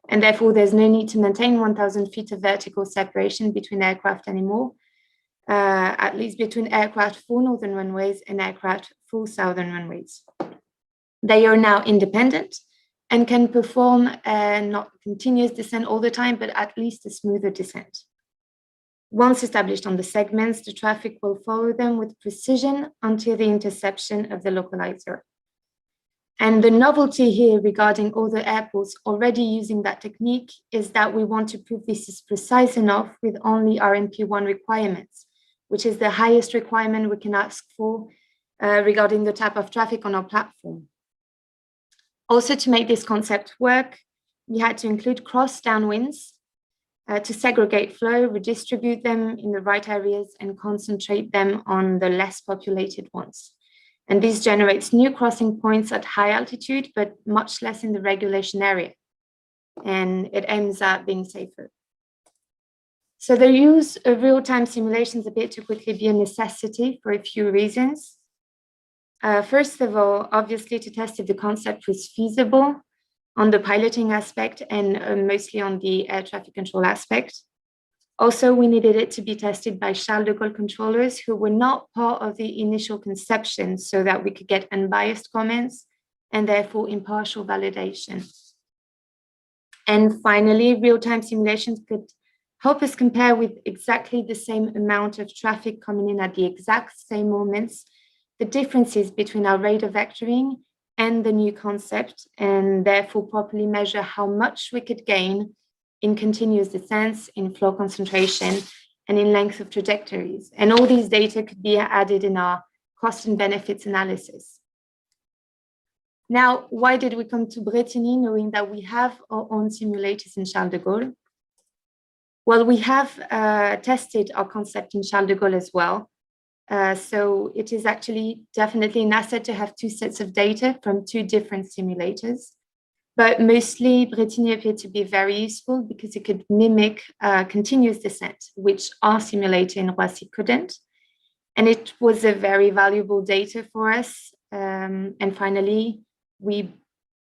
S7: And therefore, there's no need to maintain 1,000 feet of vertical separation between aircraft anymore, at least between aircraft for northern runways and aircraft for southern runways. They are now independent and can perform not continuous descent all the time, but at least a smoother descent. Once established on the segments, the traffic will follow them with precision until the interception of the localizer. And the novelty here regarding other airports already using that technique is that we want to prove this is precise enough with only RNP1 requirements, which is the highest requirement we can ask for regarding the type of traffic on our platform. Also, to make this concept work, we had to include cross downwinds to segregate flow, redistribute them in the right areas, and concentrate them on the less populated ones. And this generates new crossing points at high altitude, but much less in the regulation area. And it aims at being safer. So the use of real-time simulations appear to quickly be a necessity for a few reasons. First of all, obviously to test if the concept was feasible on the piloting aspect and mostly on the air traffic control aspect. Also, we needed it to be tested by Charles de Gaulle controllers who were not part of the initial conception so that we could get unbiased comments and therefore impartial validation. And finally, real-time simulations could help us compare with exactly the same amount of traffic coming in at the exact same moments, the differences between our rate of vectoring and the new concept, and therefore properly measure how much we could gain in continuous descents, in flow concentration, and in length of trajectories. And all these data could be added in our cost and benefits analysis. Now, why did we come to Brittany knowing that we have our own simulators in Charles de Gaulle? Well, we have tested our concept in Charles de Gaulle as well. So it is actually definitely an asset to have two sets of data from two different simulators. But mostly Brittany appeared to be very useful because it could mimic continuous descent, which our simulator in Roissy couldn't. And it was a very valuable data for us. And finally, we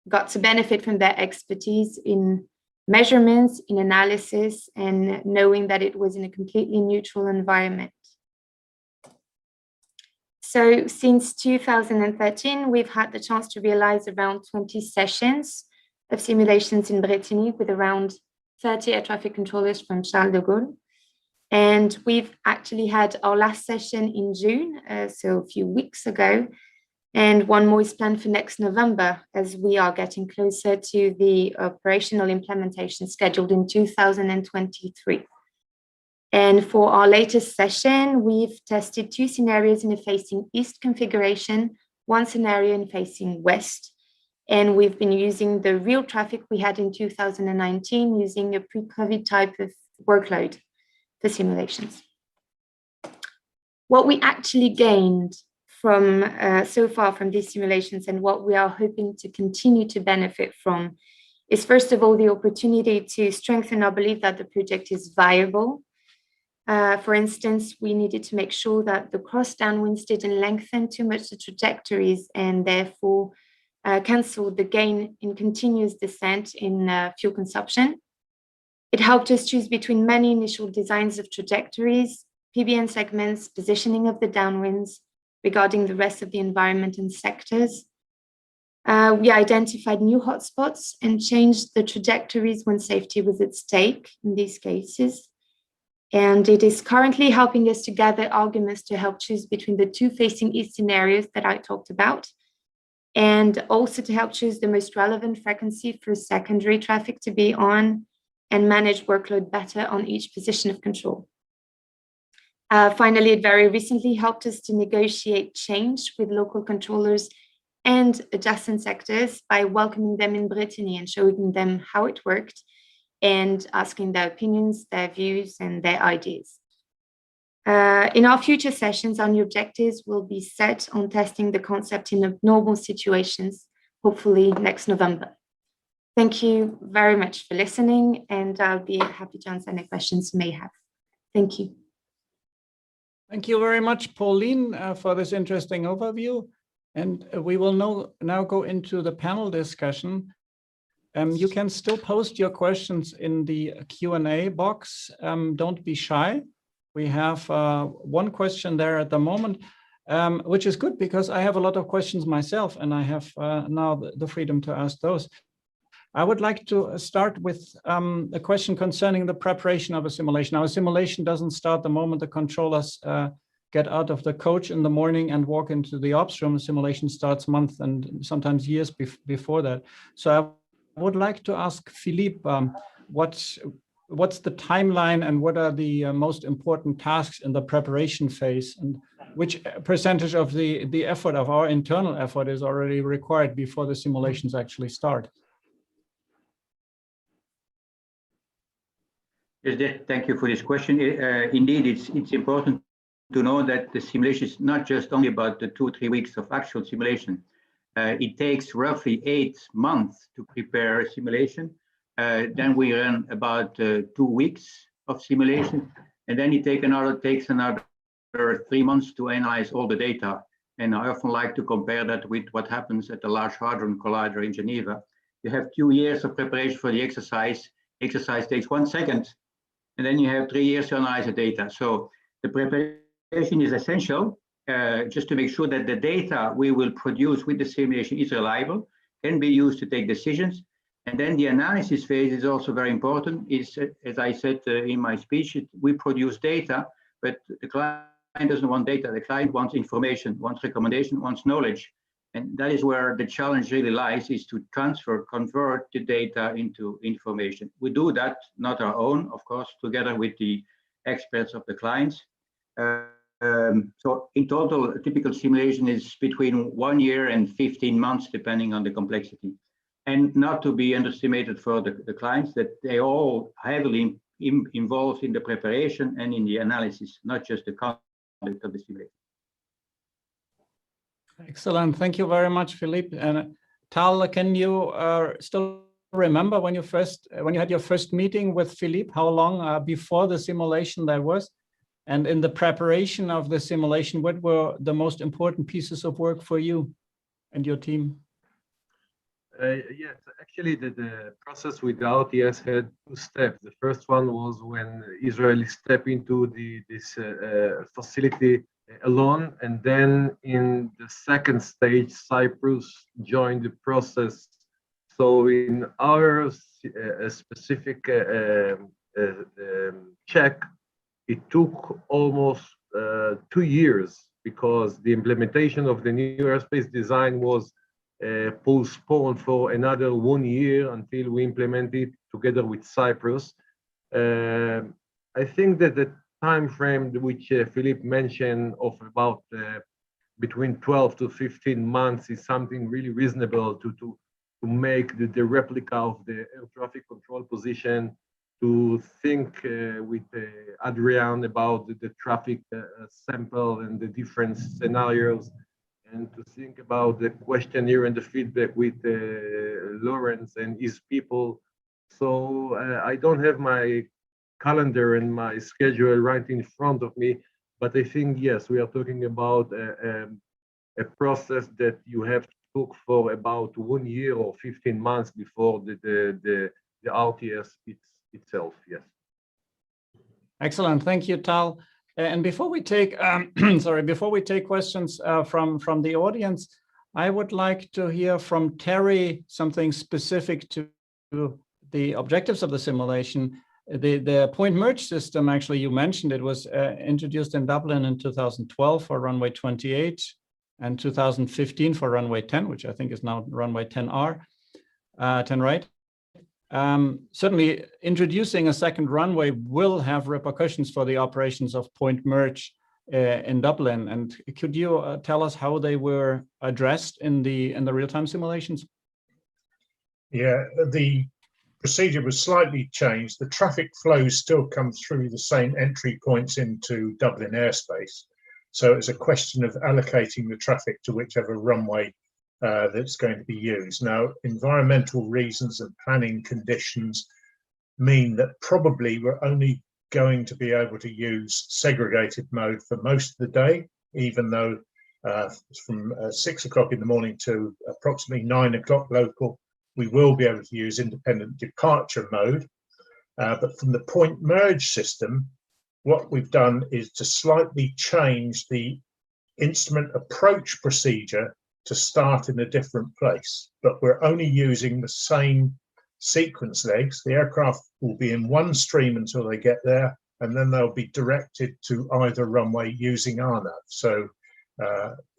S7: got to benefit from their expertise in measurements, in analysis, and knowing that it was in a completely neutral environment. So since 2013, we've had the chance to realize around 20 sessions of simulations in Brittany with around 30 air traffic controllers from Charles de Gaulle. And we've actually had our last session in June, so a few weeks ago. And one more is planned for next November, as we are getting closer to the operational implementation scheduled in 2023. And for our latest session, we've tested two scenarios in a facing east configuration, one scenario in facing west. And we've been using the real traffic we had in 2019 using a pre-COVID type of workload for simulations. What we actually gained from so far from these simulations and what we are hoping to continue to benefit from is first of all the opportunity to strengthen our belief that the project is viable. For instance, we needed to make sure that the cross downwinds didn't lengthen too much the trajectories and therefore cancel the gain in continuous descent in fuel consumption. It helped us choose between many initial designs of trajectories, PBN segments, positioning of the downwinds regarding the rest of the environment and sectors. We identified new hotspots and changed the trajectories when safety was at stake in these cases. And it is currently helping us to gather arguments to help choose between the two facing east scenarios that I talked about, and also to help choose the most relevant frequency for secondary traffic to be on and manage workload better on each position of control. Finally, it very recently helped us to negotiate change with local controllers and adjacent sectors by welcoming them in Brittany and showing them how it worked and asking their opinions, their views, and their ideas. In our future sessions, our new objectives will be set on testing the concept in abnormal situations, hopefully next November. Thank you very much for listening, and I'll be happy to answer any questions you may have. Thank you.
S1: Thank you very much, Pauline, for this interesting overview. And we will now go into the panel discussion. You can still post your questions in the Q&A box. Don't be shy. We have one question there at the moment, which is good because I have a lot of questions myself and I have now the freedom to ask those. I would like to start with a question concerning the preparation of a simulation. Now, a simulation doesn't start the moment the controllers get out of the coach in the morning and walk into the ops room. Simulation starts months and sometimes years before that. So I would like to ask Philippe, what's the timeline and what are the most important tasks in the preparation phase, and which percentage of the effort of our internal effort is already required before the simulations actually start?
S2: Yes, thank you for this question. Indeed, it's important to know that the simulation is not just only about the 2 or 3 weeks of actual simulation. It takes roughly 8 months to prepare a simulation. Then we run about 2 weeks of simulation, and then it takes another 3 months to analyze all the data. And I often like to compare that with what happens at the Large Hadron Collider in Geneva. You have 2 years of preparation for the exercise. Exercise takes 1 second, and then you have 3 years to analyze the data. So the preparation is essential, just to make sure that the data we will produce with the simulation is reliable, can be used to take decisions. And then the analysis phase is also very important. As I said in my speech, we produce data, but the client doesn't want data. The client wants information, wants recommendation, wants knowledge. And that is where the challenge really lies, is to convert the data into information. We do that, not our own, of course, together with the experts of the clients. So in total, a typical simulation is between 1 year and 15 months, depending on the complexity. And not to be underestimated for the clients, that they all heavily involved in the preparation and in the analysis, not just the conduct of the simulation.
S1: Excellent. Thank you very much, Philippe. And Tal, can you still remember when you had your first meeting with Philippe, how long before the simulation that was? And in the preparation of the simulation, what were the most important pieces of work for you and your team?
S3: Yes, actually the process with the RTS had 2 steps. The first one was when Israel stepped into this facility alone, and then in the second stage, Cyprus joined the process. So in our specific check, it took almost 2 years, because the implementation of the new airspace design was postponed for another 1 year until we implement it together with Cyprus. I think that the time frame which Philippe mentioned of about between 12 to 15 months is something really reasonable to make the replica of the air traffic control position, to think with Adrian about the traffic sample and the different scenarios, and to think about the questionnaire and the feedback with Lawrence and his people. So I don't have my calendar and my schedule right in front of me, but I think, yes, we are talking about a process that you have to look for about 1 year or 15 months before the RTS itself. Yes.
S1: Excellent. Thank you, Tal. And before we take before we take questions from the audience, I would like to hear from Terry something specific to the objectives of the simulation. The point merge system, actually, you mentioned it was introduced in Dublin in 2012 for runway 28 and 2015 for runway 10, which I think is now runway 10R, 10 right. Certainly, introducing a second runway will have repercussions for the operations of point merge in Dublin. And could you tell us how they were addressed in the real-time simulations?
S6: Yeah, the procedure was slightly changed. The traffic flows still come through the same entry points into Dublin airspace. So it's a question of allocating the traffic to whichever runway that's going to be used. Now, environmental reasons and planning conditions mean that probably we're only going to be able to use segregated mode for most of the day, even though from 6 o'clock in the morning to approximately 9 o'clock local, we will be able to use independent departure mode. But from the point merge system, what we've done is to slightly change the instrument approach procedure to start in a different place, but we're only using the same sequence legs. The aircraft will be in one stream until they get there, and then they'll be directed to either runway using RNAV. So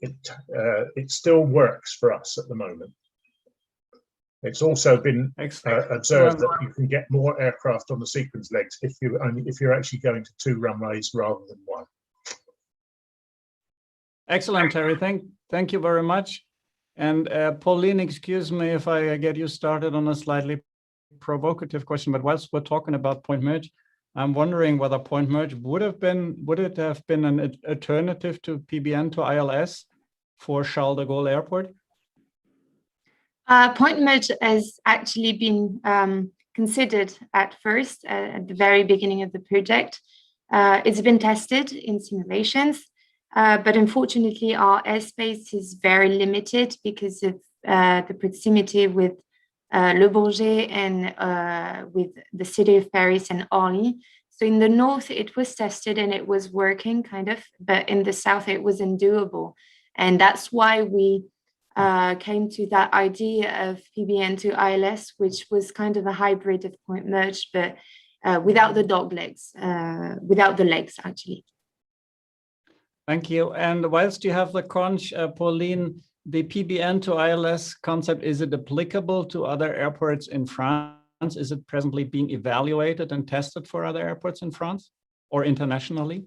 S6: it still works for us at the moment. It's also been observed that you can get more aircraft on the sequence legs if you're actually going to 2 runways rather than 1.
S1: Excellent, Terry. Thank you very much. And Pauline, excuse me if I get you started on a slightly provocative question, but whilst we're talking about point merge, I'm wondering whether point merge would it have been an alternative to PBN to ILS for Charles de Gaulle Airport?
S7: Point merge has actually been considered at first, at the very beginning of the project. It's been tested in simulations, but unfortunately our airspace is very limited because of the proximity with Le Bourget and with the city of Paris and Orly. So in the north, it was tested and it was working kind of, but in the south, it was undoable. And that's why we came to that idea of PBN to ILS, which was kind of a hybrid of point merge, but without the dog legs, without the legs, actually. Thank
S1: you. And whilst you have the conch, Pauline, the PBN to ILS concept, is it applicable to other airports in France? Is it presently being evaluated and tested for other airports in France or internationally?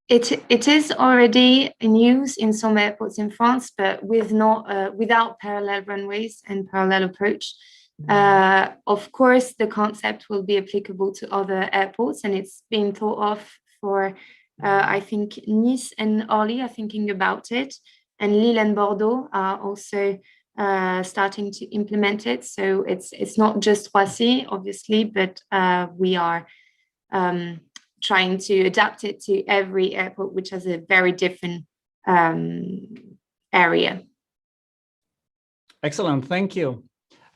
S7: It is already in use in some airports in France, but without parallel runways and parallel approach. Of course, the concept will be applicable to other airports, and it's being thought of for, I think, Nice and Orly are thinking about it, and Lille and Bordeaux are also starting to implement it. So it's not just Roissy, obviously, but we are trying to adapt it to every airport, which has a very different area.
S1: Excellent, thank you.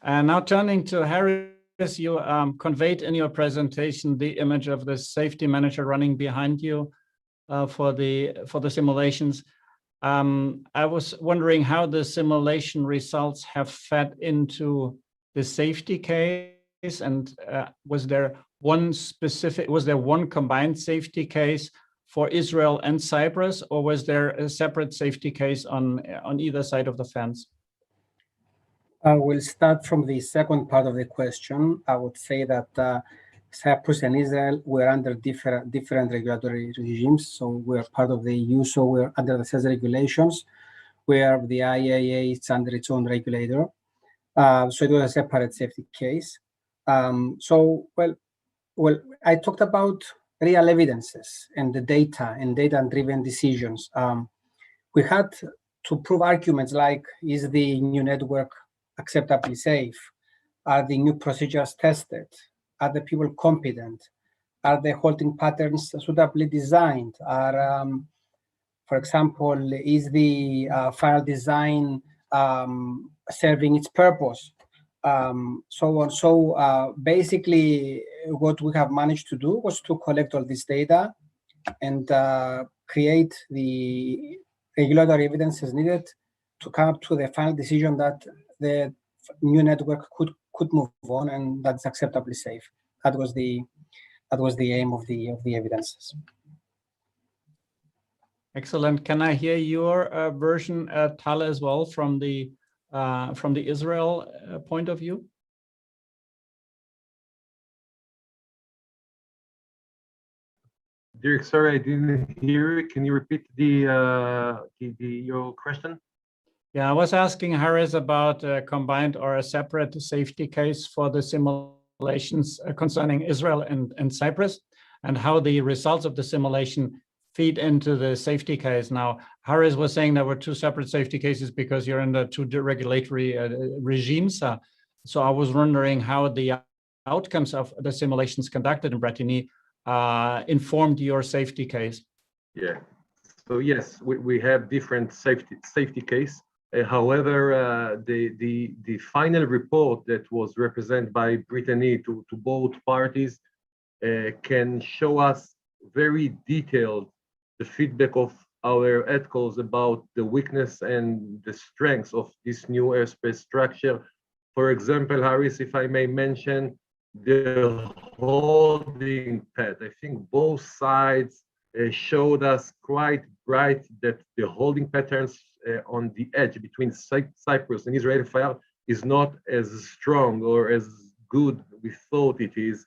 S1: And now turning to Harris, you conveyed in your presentation the image of the safety manager running behind you for the simulations. I was wondering how the simulation results have fed into the safety case, and was there one combined safety case for Israel and Cyprus, or was there a separate safety case on either side of the fence?
S5: We'll start from the second part of the question. I would say that Cyprus and Israel were under different regulatory regimes. So we're part of the EU, so we're under the CES regulations, where the IAA is under its own regulator. So it was a separate safety case. Well, I talked about real evidences and the data and data-driven decisions. We had to prove arguments like, is the new network acceptably safe? Are the new procedures tested? Are the people competent? Are the holding patterns suitably designed? Are, for example, is the final design serving its purpose? So on. So basically, what we have managed to do was to collect all this data and create the regulatory evidence as needed to come up to the final decision that the new network could move on and that's acceptably safe. That was the aim of the evidences.
S1: Excellent. Can I hear your version, Tal, as well from the Israel point of view?
S3: Dirk, sorry, I didn't hear it. Can you repeat your question?
S1: Yeah, I was asking Harris about a combined or a separate safety case for the simulations concerning Israel and Cyprus, and how the results of the simulation feed into the safety case. Now, Harris was saying there were two separate safety cases because you're in the two regulatory regimes. So I was wondering how the outcomes of the simulations conducted in Bretigny informed your safety case.
S3: Yeah. So yes, we have different safety case. However, the final report that was represented by Brittany to both parties can show us very detailed the feedback of our ETCOs about the weakness and the strengths of this new airspace structure. For example, Harris, if I may mention, the holding pad. I think both sides showed us quite bright that the holding patterns on the edge between Cyprus and Israeli file is not as strong or as good we thought it is.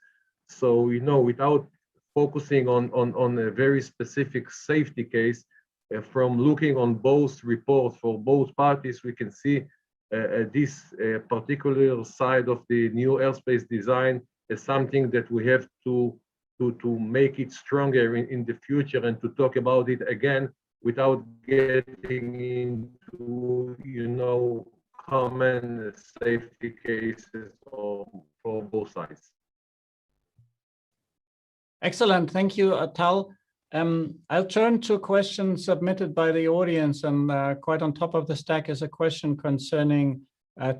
S3: So, you know, without focusing on a very specific safety case, from looking on both reports for both parties, we can see this particular side of the new airspace design as something that we have to make it stronger in the future and to talk about it again without getting into, you know, common safety cases for both sides.
S1: Excellent, thank you, Tal. I'll turn to a question submitted by the audience, and quite on top of the stack is a question concerning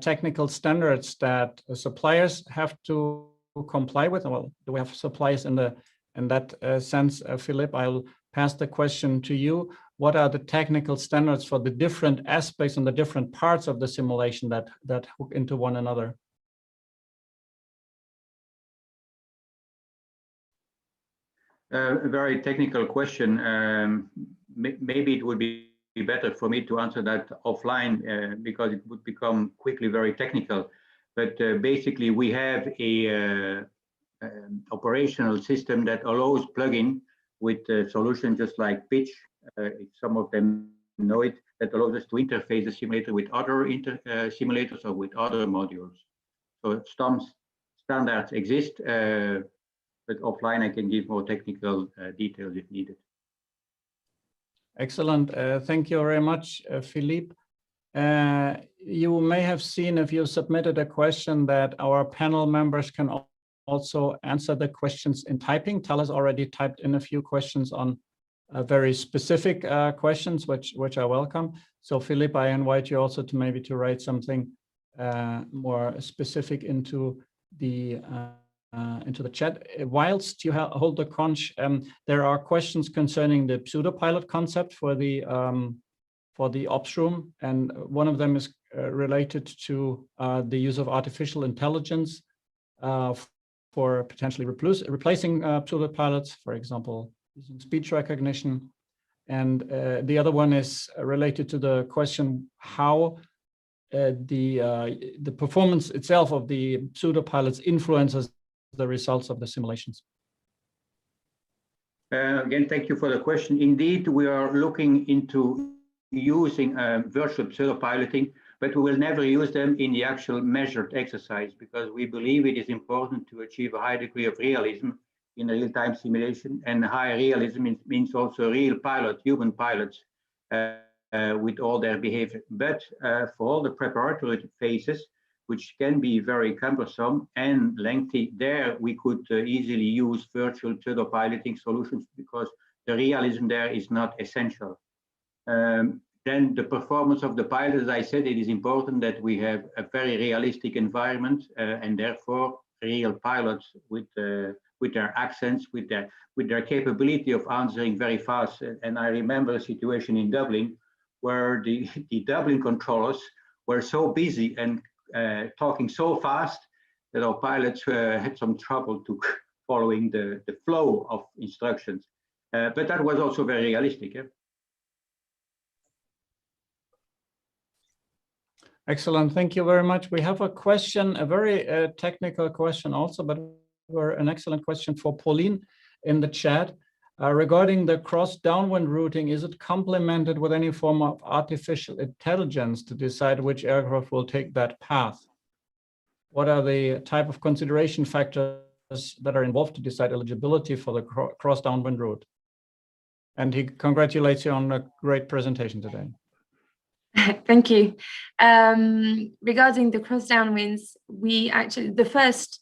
S1: technical standards that suppliers have to comply with. Well, do we have suppliers in that sense? Philippe, I'll pass the question to you. What are the technical standards for the different aspects and the different parts of the simulation that hook into one another?
S2: A very technical question. Maybe it would be better for me to answer that offline because it would become quickly very technical. But basically, we have a operational system that allows plugin with solutions just like pitch. Some of them know it, that allows us to interface the simulator with other simulators or with other modules. So some standards exist. But offline, I can give more technical details if needed.
S1: Excellent. Thank you very much, Philippe. You may have seen, if you submitted a question, that our panel members can also answer the questions in typing. Tal has already typed in a few questions on very specific questions, which I welcome. So Philippe, I invite you also to maybe to write something more specific into the chat. Whilst you hold the conch, there are questions concerning the pseudo-pilot concept for the ops room, and one of them is related to the use of artificial intelligence for potentially replacing pseudo-pilots, for example, using speech recognition. And the other one is related to the question how the performance itself of the pseudo-pilots influences the results of the simulations.
S2: Again, thank you for the question. Indeed, we are looking into using virtual pseudo-piloting, but we will never use them in the actual measured exercise because we believe it is important to achieve a high degree of realism in a real-time simulation, and high realism means also real pilot, human pilots with all their behavior. But for all the preparatory phases, which can be very cumbersome and lengthy, there we could easily use virtual pseudo-piloting solutions because the realism there is not essential. Then the performance of the pilot, as I said, it is important that we have a very realistic environment and therefore real pilots with their accents, with their capability of answering very fast. And I remember a situation in Dublin where the Dublin controllers were so busy and talking so fast that our pilots had some trouble to following the flow of instructions. But that was also very realistic. Yeah?
S1: Excellent, thank you very much. We have a question, a very technical question also, but an excellent question for Pauline in the chat. Regarding the cross-downwind routing, is it complemented with any form of artificial intelligence to decide which aircraft will take that path? What are the type of consideration factors that are involved to decide eligibility for the cross-downwind route? And he congratulates you on a great presentation today.
S7: Thank you. Regarding the cross-downwinds, we actually, the first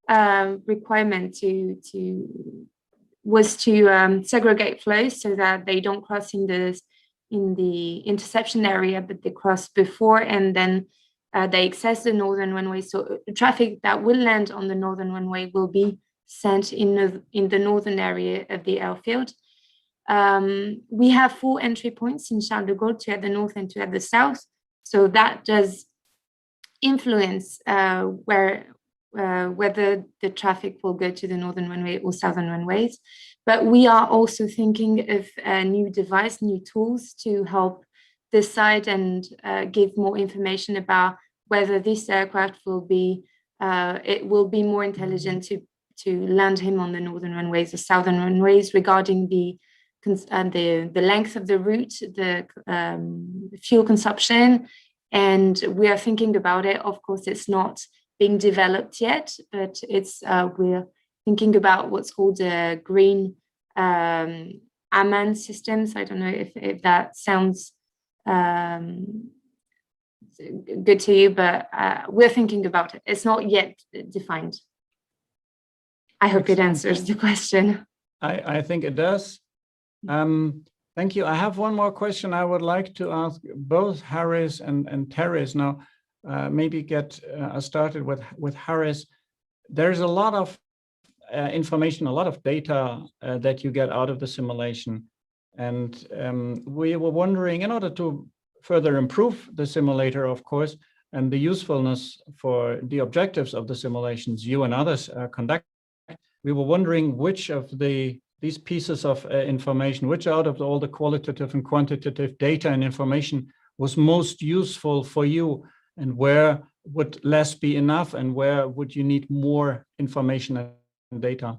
S7: requirement was to segregate flows so that they don't cross in the interception area, but they cross before and then they access the northern runway. So traffic that will land on the northern runway will be sent in the northern area of the airfield. We have 4 entry points in Charles de Gaulle, 2 at the north and 2 at the south. So that does influence where whether the traffic will go to the northern runway or southern runways. But we are also thinking of a new device, new tools to help decide and give more information about whether this aircraft will be more intelligent to land him on the northern runways or southern runways, regarding the length of the route, the fuel consumption. And we are thinking about it. Of course, it's not being developed yet, but it's we're thinking about what's called a green Aman systems. I don't know if that sounds good to you, but we're thinking about it. It's not yet defined. I hope it answers the question.
S1: I think it does. Thank you. I have one more question I would like to ask both Harris and Terry's. Now, maybe get started with Harris. There's a lot of information, a lot of data that you get out of the simulation. And we were wondering, in order to further improve the simulator, of course, and the usefulness for the objectives of the simulations you and others conduct, we were wondering which of these pieces of information, which out of all the qualitative and quantitative data and information was most useful for you, and where would less be enough, and where would you need more information and data?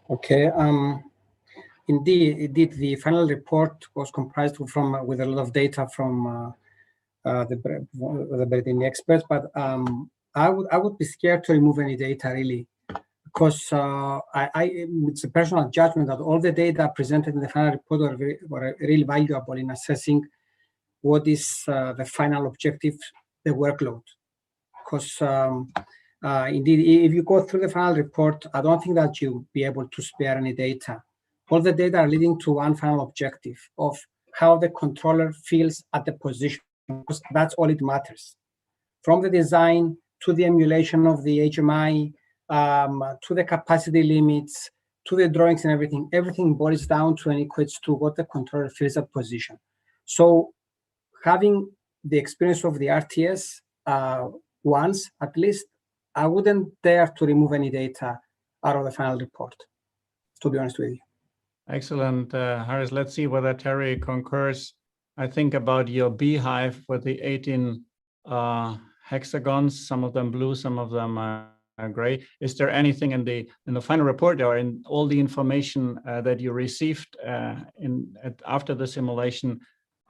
S5: Okay. Indeed, the final report was comprised with a lot of data from the Brittany experts, but I would be scared to remove any data, really, because it's a personal judgment that all the data presented in the final report were really valuable in assessing what is the final objective, the workload. Because indeed, if you go through the final report, I don't think that you'll be able to spare any data. All the data are leading to one final objective of how the controller feels at the position, because that's all it matters. From the design to the emulation of the HMI, to the capacity limits, to the drawings and everything boils down to and equates to what the controller feels at position. So having the experience of the RTS once, at least, I wouldn't dare to remove any data out of the final report, to be honest with you.
S1: Excellent, Harris. Let's see whether Terry concurs. I think about your beehive with the 18 hexagons, some of them blue, some of them gray. Is there anything in the final report or in all the information that you received after the simulation?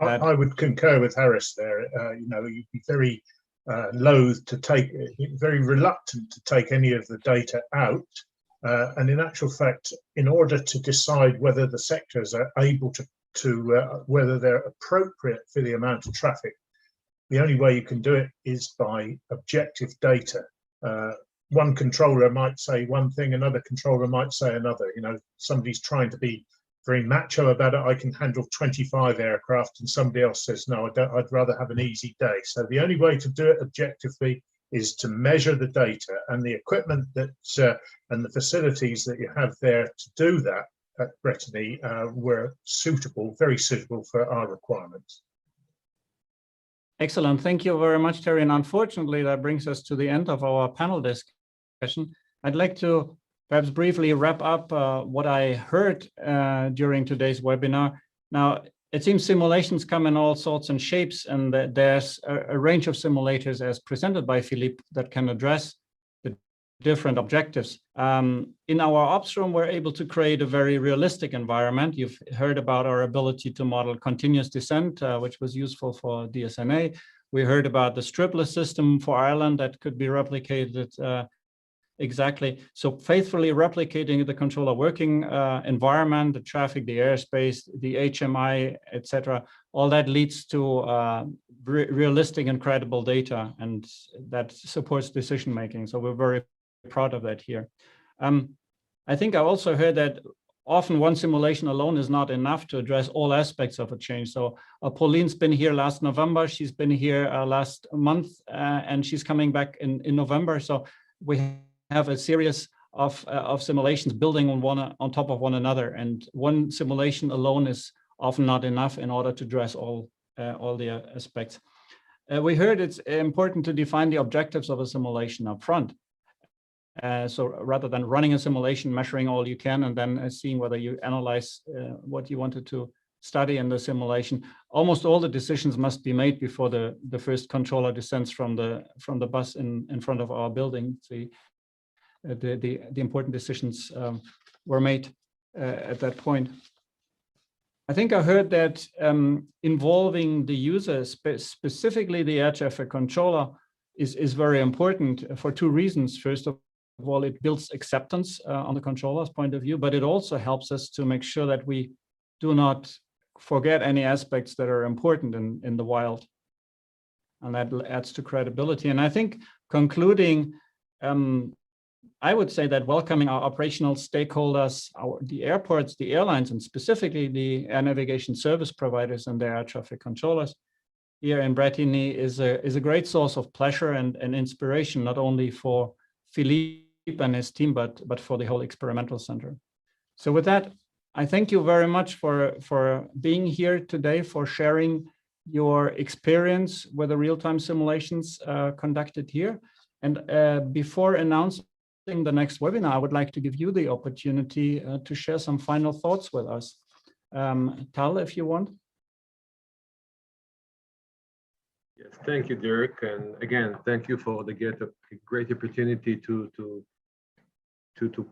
S6: I would concur with Harris there. You'd be very loath to take, very reluctant to take any of the data out. And in actual fact, in order to decide whether the sectors are able to whether they're appropriate for the amount of traffic, the only way you can do it is by objective data. One controller might say one thing, another controller might say another. Somebody's trying to be very macho about it. I can handle 25 aircraft, and somebody else says, no, I'd rather have an easy day. So the only way to do it objectively is to measure the data, and the equipment that and the facilities that you have there to do that at Brittany were suitable, very suitable for our requirements.
S1: Excellent. Thank you very much, Terry. And unfortunately, that brings us to the end of our panel discussion. I'd like to perhaps briefly wrap up what I heard during today's webinar. Now, it seems simulations come in all sorts and shapes, and there's a range of simulators as presented by Philippe that can address the different objectives. In our ops room, we're able to create a very realistic environment. You've heard about our ability to model continuous descent, which was useful for DSNA. We heard about the stripless system for Ireland that could be replicated exactly. So faithfully replicating the controller working environment, the traffic, the airspace, the HMI, etc. All that leads to realistic and credible data, and that supports decision making. So we're very proud of that here. I think I also heard that often one simulation alone is not enough to address all aspects of a change. So Pauline's been here last November, she's been here last month, and she's coming back in November. So we have a series of simulations building on top of one another, and one simulation alone is often not enough in order to address all the aspects. we heard it's important to define the objectives of a simulation up front. So rather than running a simulation, measuring all you can, and then seeing whether you analyze what you wanted to study in the simulation, almost all the decisions must be made before the first controller descends from the bus in front of our building. The important decisions were made at that point. I think I heard that involving the user, specifically the air traffic controller, is very important for two reasons. First of all, it builds acceptance on the controller's point of view, but it also helps us to make sure that we do not forget any aspects that are important in the wild. And that adds to credibility. And I think concluding, I would say that welcoming our operational stakeholders, the airports, the airlines, and specifically the air navigation service providers and their air traffic controllers here in Bretigny is a great source of pleasure and inspiration, not only for Philippe and his team, but for the whole experimental center. So with that, I thank you very much for being here today, for sharing your experience with the real-time simulations conducted here. And before announcing the next webinar, I would like to give you the opportunity to share some final thoughts with us. Tal, if you want.
S3: Yes, thank you, Dirk. And again, thank you for the great opportunity to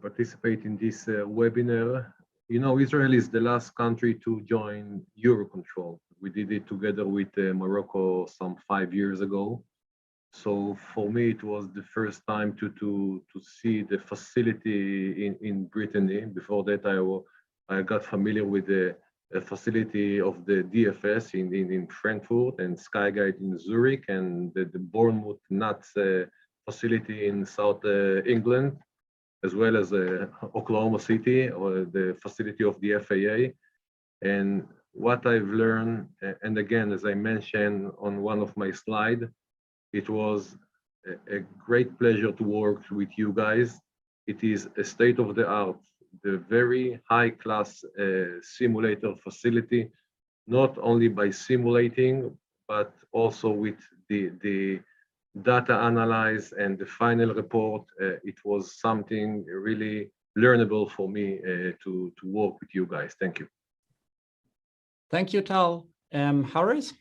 S3: participate in this webinar. You know, Israel is the last country to join EUROCONTROL. We did it together with Morocco some 5 years ago. So for me, it was the first time to see the facility in Brittany. Before that, I got familiar with the facility of the DFS in Frankfurt and Skygate in Zurich, and the Bournemouth Nuts facility in South England, as well as Oklahoma City, or the facility of the FAA. And what I've learned, and again, as I mentioned on one of my slides, it was a great pleasure to work with you guys. It is a state-of-the-art, the very high-class simulator facility, not only by simulating, but also with the data analyze and the final report. It was something really learnable for me to work with you guys. Thank you.
S1: Thank you, Tal. Haris?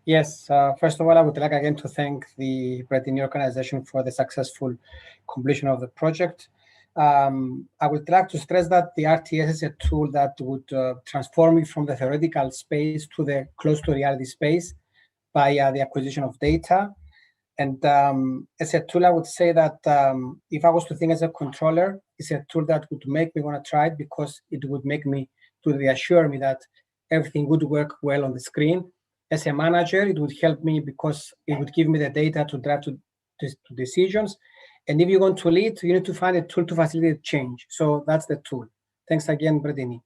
S5: Yes, first of all, I would like again to thank the Bretigny organization for the successful completion of the project. I would like to stress that the RTS is a tool that would transform me from the theoretical space to the close to reality space by the acquisition of data. And as a tool, I would say that if I was to think as a controller, it's a tool that would make me want to try it, because it would make me to reassure me that everything would work well on the screen. As a manager, it would help me because it would give me the data to drive to decisions. And if you want to lead, you need to find a tool to facilitate change. So that's the tool. Thanks again, Bretigny.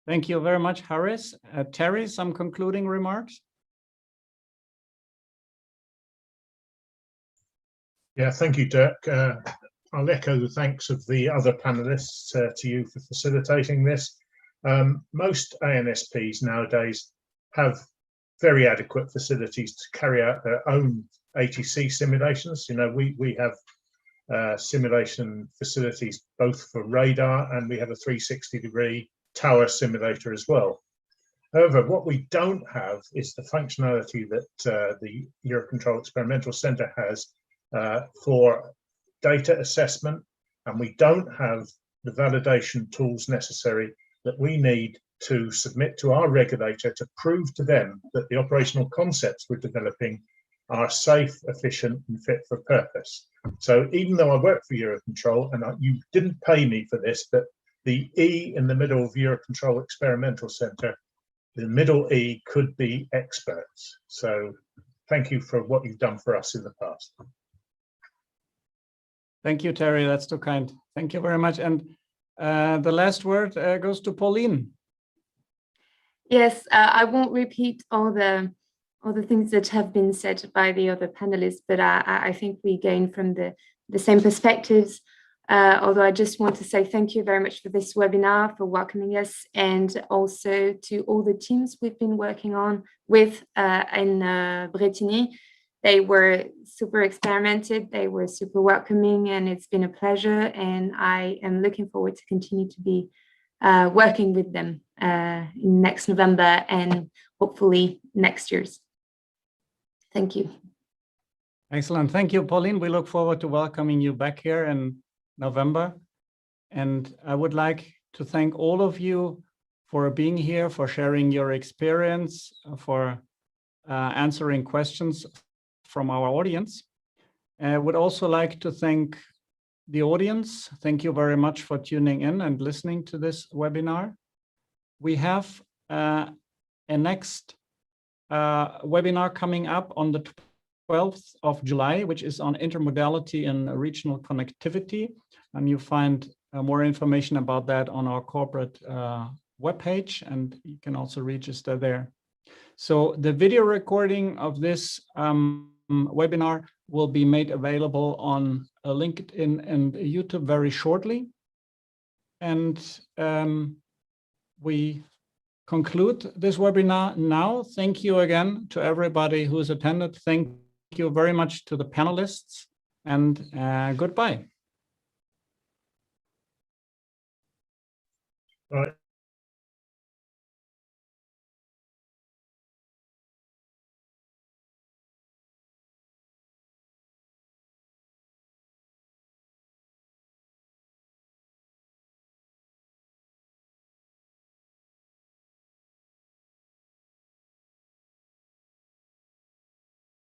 S1: Thank you very much, Haris. Terry, some concluding remarks?
S6: Yeah, thank you, Dirk. I'll echo the thanks of the other panelists to you for facilitating this. Most ANSPs nowadays have very adequate facilities to carry out their own ATC simulations. You know, we have simulation facilities both for radar, and we have a 360-degree tower simulator as well. However, what we don't have is the functionality that the EUROCONTROL Experimental Center has for data assessment, and we don't have the validation tools necessary that we need to submit to our regulator to prove to them that the operational concepts we're developing are safe, efficient, and fit for purpose. So even though I work for EUROCONTROL, and you didn't pay me for this, but the E in the middle of EUROCONTROL Experimental Center, the middle E could be experts. So thank you for what you've done for us in the past.
S1: Thank you, Terry. That's too kind. Thank you very much. And the last word goes to Pauline.
S7: Yes, I won't repeat all the things that have been said by the other panelists, but I think we gain from the same perspectives Although I just want to say thank you very much for this webinar, for welcoming us, and also to all the teams we've been working on with in Bretigny. They were super experimented, they were super welcoming, and it's been a pleasure. And I am looking forward to continue to be working with them next November and hopefully next year's. Thank you.
S1: Excellent. Thank you, Pauline. We look forward to welcoming you back here in November. And I would like to thank all of you for being here, for sharing your experience, for answering questions from our audience. I would also like to thank the audience. Thank you very much for tuning in and listening to this webinar. We have a next webinar coming up on the 12th of July, which is on intermodality and regional connectivity. And you find more information about that on our corporate webpage, and you can also register there. So the video recording of this webinar will be made available on LinkedIn and YouTube very shortly. And we conclude this webinar now. Thank you again to everybody who's attended. Thank you very much to the panelists, and goodbye.
S6: Right.